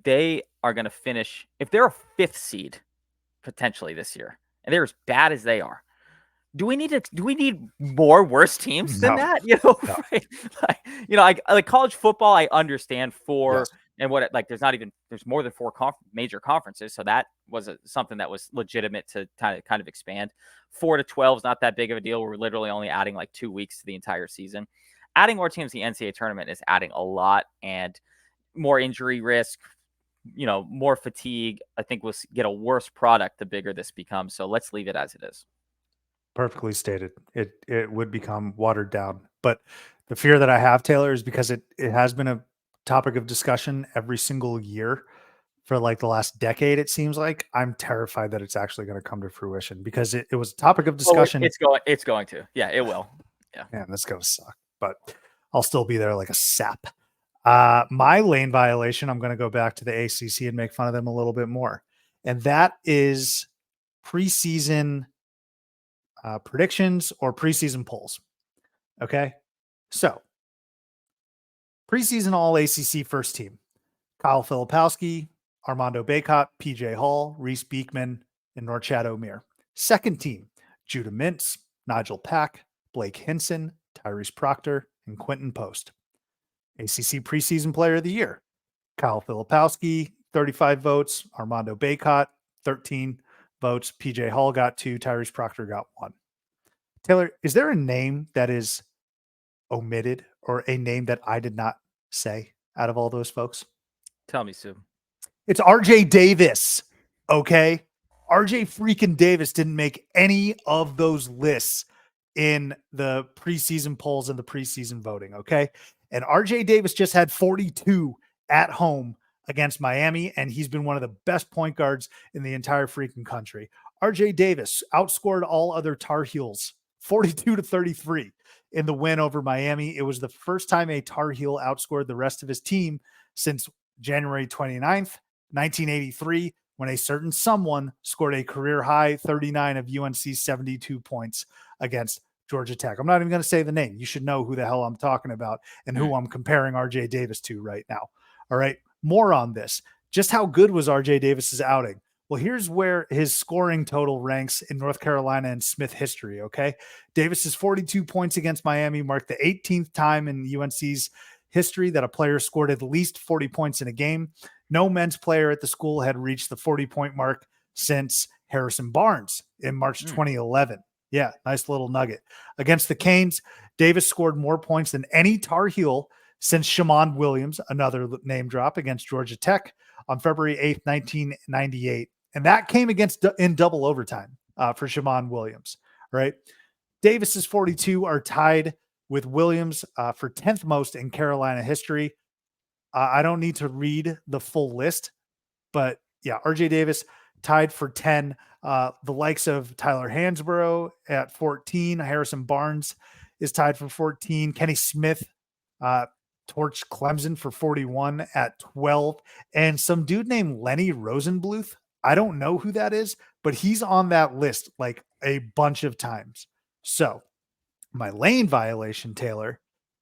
They are going to finish, if they're a 5th seed potentially this year, and they're as bad as they are, do we need more worse teams than that? No. Right? Like college football, I understand Yes. and what there's more than 4 major conferences, so that was something that was legitimate to kind of expand. 4 to 12 is not that big of a deal. We're literally only adding like 2 weeks to the entire season. Adding more teams to the NCAA tournament is adding a lot, and more injury risk, more fatigue. I think we'll get a worse product the bigger this becomes. So let's leave it as it is. Perfectly stated. It would become watered down. But the fear that I have, Taylor, is because it has been a topic of discussion every single year for like the last decade, it seems like. I'm terrified that it's actually going to come to fruition, because it was a topic of discussion. It's going to. Yeah, it will. Yeah. Man, that's going to suck. But I'll still be there like a sap. My lane violation, I'm going to go back to the ACC and make fun of them a little bit more. And that is preseason predictions or preseason polls. Okay. So preseason all ACC first team: Kyle Filipowski, Armando Bacot, PJ Hall, Reese Beekman, and Norchad O'Meara. Second team: Judah Mintz, Nigel Pack, Blake Hinson, Tyrese Proctor, and Quentin Post. ACC preseason player of the year: Kyle Filipowski, 35 votes, Armando Bacot, 13 votes, PJ Hall got 2, Tyrese Proctor got 1. Taylor, is there a name that is omitted, or a name that I did not say out of all those folks? Tell me, Sue. It's RJ Davis. Okay. RJ freaking Davis didn't make any of those lists in the preseason polls and the preseason voting. Okay. And RJ Davis just had 42 at home against Miami, and he's been one of the best point guards in the entire freaking country. RJ Davis outscored all other Tar Heels 42-33 in the win over Miami. It was the first time a Tar Heel outscored the rest of his team since January 29th, 1983, when a certain someone scored a career high 39 of UNC's 72 points against Georgia Tech. I'm not even going to say the name. You should know who the hell I'm talking about and who I'm comparing RJ Davis to right now. All right. More on this. Just how good was RJ Davis's outing? Well, here's where his scoring total ranks in North Carolina and Smith history, okay? Davis's 42 points against Miami marked the 18th time in UNC's history that a player scored at least 40 points in a game. No men's player at the school had reached the 40-point mark since Harrison Barnes in March 2011. Yeah, nice little nugget. Against the Canes, Davis scored more points than any Tar Heel since Shamon Williams, another name drop, against Georgia Tech on February 8th, 1998. And that came in double overtime for Shamon Williams, right? Davis's 42 are tied with Williams for 10th most in Carolina history. I don't need to read the full list, but yeah, RJ Davis tied for 10. The likes of Tyler Hansborough at 14. Harrison Barnes is tied for 14. Kenny Smith torched Clemson for 41 at 12. And some dude named Lenny Rosenbluth, I don't know who that is, but he's on that list like a bunch of times. So my lane violation, Taylor,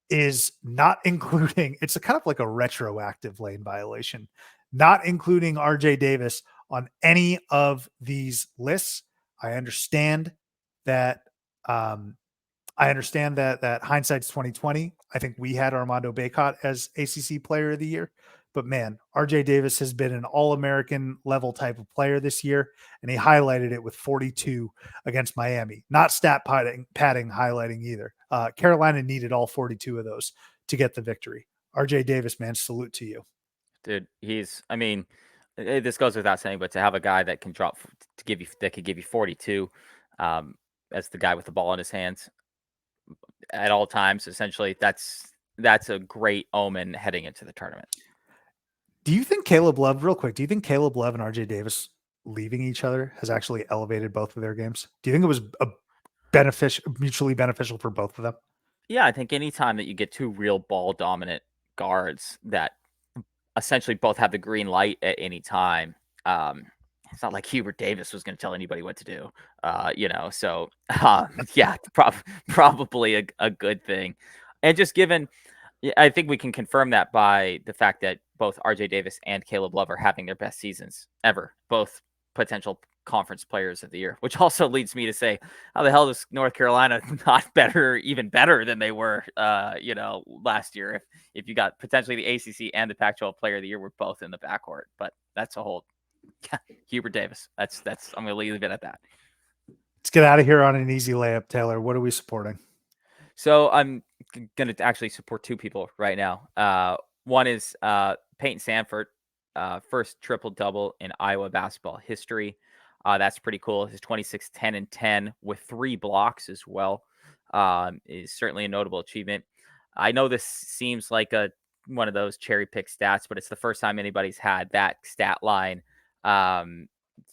is not including, it's a kind of like a retroactive lane violation, not including RJ Davis on any of these lists. I understand that that hindsight's 2020. I think we had Armando Bacot as ACC Player of the Year, but man, RJ Davis has been an All-American level type of player this year, and he highlighted it with 42 against Miami. Not stat padding highlighting either. Carolina needed all 42 of those to get the victory. RJ Davis, man, salute to you. Dude, I mean, this goes without saying, but to have a guy that can could give you 42 as the guy with the ball in his hands at all times, essentially, that's a great omen heading into the tournament. Do you think Caleb Love, real quick, do you think Caleb Love and RJ Davis leaving each other has actually elevated both of their games? Do you think it was mutually beneficial for both of them? Yeah, I think anytime that you get two real ball dominant guards that essentially both have the green light at any time, it's not like Hubert Davis was going to tell anybody what to do, so yeah, probably a good thing. And just given, I think we can confirm that by the fact that both RJ Davis and Caleb Love are having their best seasons ever, both potential conference players of the year, which also leads me to say, how the hell is North Carolina not even better than they were, last year? If you got potentially the ACC and the Pac-12 Player of the Year were both in the backcourt, but that's a whole Hubert Davis. That's I'm going to leave it at that. Let's get out of here on an easy layup, Taylor. What are we supporting? So I'm going to actually support two people right now. One is Peyton Sanford, first triple-double in Iowa basketball history. That's pretty cool. His 26, 10, and 10 with 3 blocks as well is certainly a notable achievement. I know this seems like one of those cherry-pick stats, but it's the first time anybody's had that stat line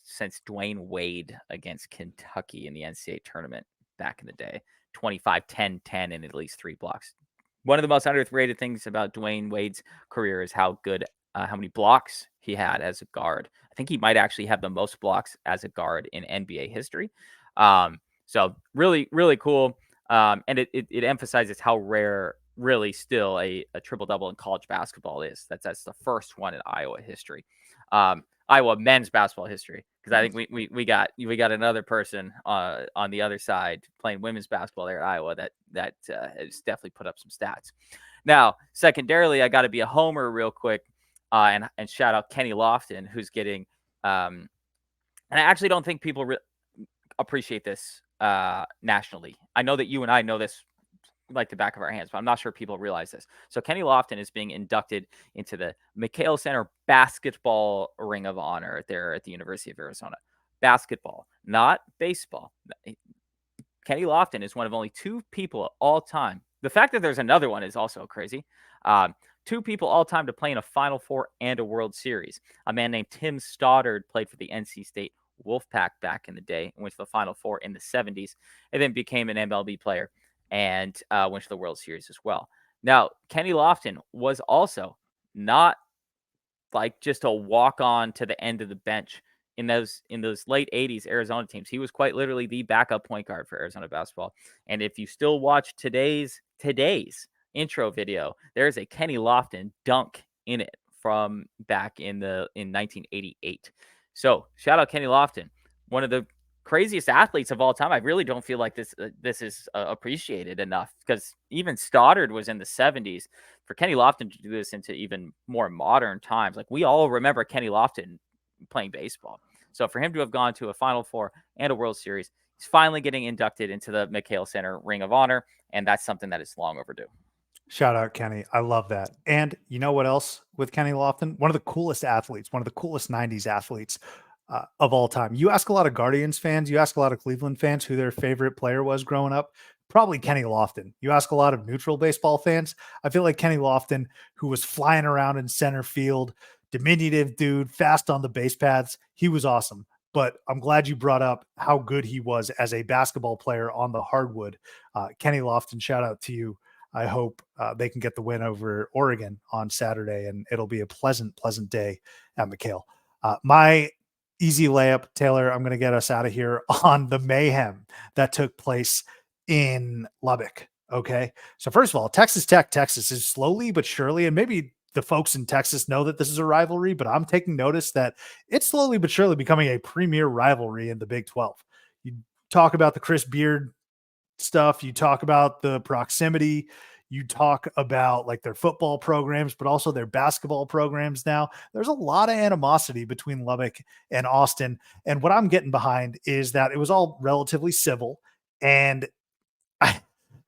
since Dwayne Wade against Kentucky in the NCAA tournament back in the day. 25, 10, 10, and at least 3 blocks. One of the most underrated things about Dwayne Wade's career is how many blocks he had as a guard. I think he might actually have the most blocks as a guard in NBA history. So really, really cool. And it emphasizes how rare really still a triple-double in college basketball is. That's the first one in Iowa history. Iowa men's basketball history, because I think we got another person on the other side playing women's basketball there at Iowa that has definitely put up some stats. Now, secondarily, I got to be a homer real quick and shout out Kenny Lofton, who's getting and I actually don't think people appreciate this nationally. I know that you and I know this like the back of our hands, but I'm not sure people realize this. So Kenny Lofton is being inducted into the McHale Center Basketball Ring of Honor there at the University of Arizona. Basketball, not baseball. Kenny Lofton is one of only 2 people all time. The fact that there's another one is also crazy. 2 people all time to play in a Final Four and a World Series. A man named Tim Stoddard played for the NC State Wolfpack back in the day and went to the Final Four in the 70s, and then became an MLB player and went to the World Series as well. Now, Kenny Lofton was also not like just a walk-on to the end of the bench in those late 80s Arizona teams. He was quite literally the backup point guard for Arizona basketball. And if you still watch today's intro video, there's a Kenny Lofton dunk in it from back in 1988. So shout out Kenny Lofton, one of the craziest athletes of all time. I really don't feel like this is appreciated enough, because even Stoddard was in the 70s. For Kenny Lofton to do this into even more modern times, like we all remember Kenny Lofton playing baseball. So for him to have gone to a Final Four and a World Series, he's finally getting inducted into the McHale Center Ring of Honor, and that's something that is long overdue. Shout out Kenny. I love that. And you know what else with Kenny Lofton? One of the coolest athletes, one of the coolest 90s athletes of all time. You ask a lot of Guardians fans, you ask a lot of Cleveland fans who their favorite player was growing up, probably Kenny Lofton. You ask a lot of neutral baseball fans, I feel like Kenny Lofton, who was flying around in center field, diminutive dude, fast on the base paths, he was awesome. But I'm glad you brought up how good he was as a basketball player on the hardwood. Kenny Lofton, shout out to you. I hope they can get the win over Oregon on Saturday, and it'll be a pleasant, pleasant day at McHale. My easy layup, Taylor, I'm going to get us out of here on the mayhem that took place in Lubbock. Okay. So first of all, Texas Tech, Texas is slowly but surely, and maybe the folks in Texas know that this is a rivalry, but I'm taking notice that it's slowly but surely becoming a premier rivalry in the Big 12. You talk about the Chris Beard stuff, you talk about the proximity, you talk about like their football programs, but also their basketball programs now. There's a lot of animosity between Lubbock and Austin. And what I'm getting behind is that it was all relatively civil, and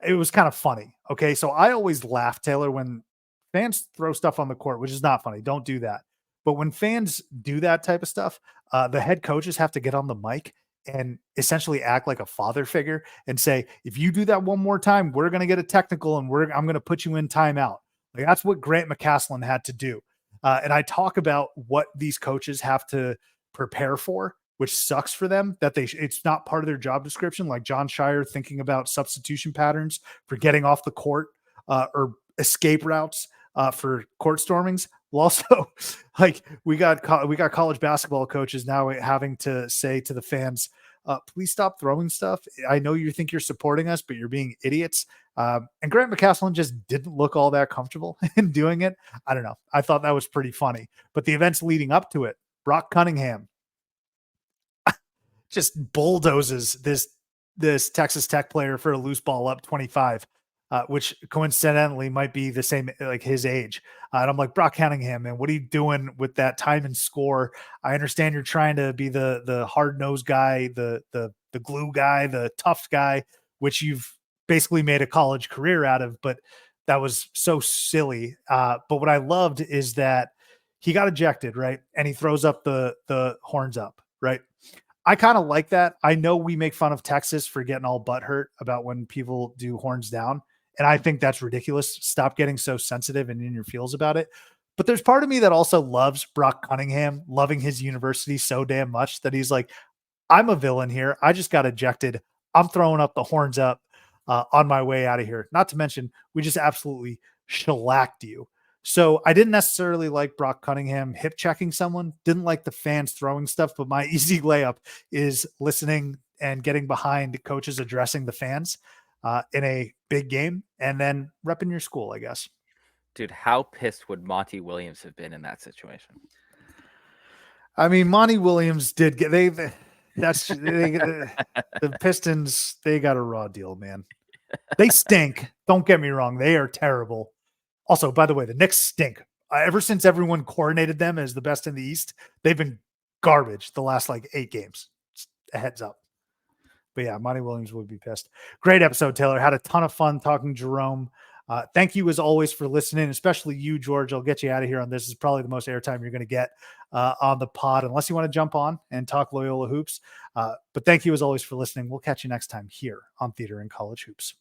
it was kind of funny. Okay. So I always laugh, Taylor, when fans throw stuff on the court, which is not funny. Don't do that. But when fans do that type of stuff, the head coaches have to get on the mic and essentially act like a father figure and say, if you do that one more time, we're going to get a technical and I'm going to put you in timeout. Like that's what Grant McCaslin had to do. And I talk about what these coaches have to prepare for, which sucks for them that it's not part of their job description. Like John Shire thinking about substitution patterns for getting off the court or escape routes for court stormings. Well, also, like we got college basketball coaches now having to say to the fans, please stop throwing stuff. I know you think you're supporting us, but you're being idiots. And Grant McCaslin just didn't look all that comfortable in doing it. I don't know. I thought that was pretty funny. But the events leading up to it, Brock Cunningham just bulldozes this Texas Tech player for a loose ball up 25. Which coincidentally might be the same, like his age. And I'm like, Brock Cunningham, man, what are you doing with that time and score? I understand you're trying to be the hard-nosed guy, the glue guy, the tough guy, which you've basically made a college career out of, but that was so silly. But what I loved is that he got ejected, right? And he throws up the horns up, right? I kind of like that. I know we make fun of Texas for getting all butthurt about when people do horns down. And I think that's ridiculous. Stop getting so sensitive and in your feels about it. But there's part of me that also loves Brock Cunningham, loving his university so damn much that he's like, I'm a villain here. I just got ejected. I'm throwing up the horns up on my way out of here. Not to mention, we just absolutely shellacked you. So I didn't necessarily like Brock Cunningham hip checking someone, didn't like the fans throwing stuff, but my easy layup is listening and getting behind coaches addressing the fans in a big game and then repping your school, I guess. Dude, how pissed would Monty Williams have been in that situation? I mean, Monty Williams did get the Pistons. They got a raw deal, man. They stink. Don't get me wrong. They are terrible. Also, by the way, the Knicks stink. Ever since everyone coronated them as the best in the East, they've been garbage the last like 8 games. Just a heads up. But yeah, Monty Williams would be pissed. Great episode, Taylor. Had a ton of fun talking Jerome. Thank you as always for listening, especially you, George. I'll get you out of here on this. This is probably the most airtime you're going to get on the pod, unless you want to jump on and talk Loyola hoops. But thank you as always for listening. We'll catch you next time here on Theater and College Hoops.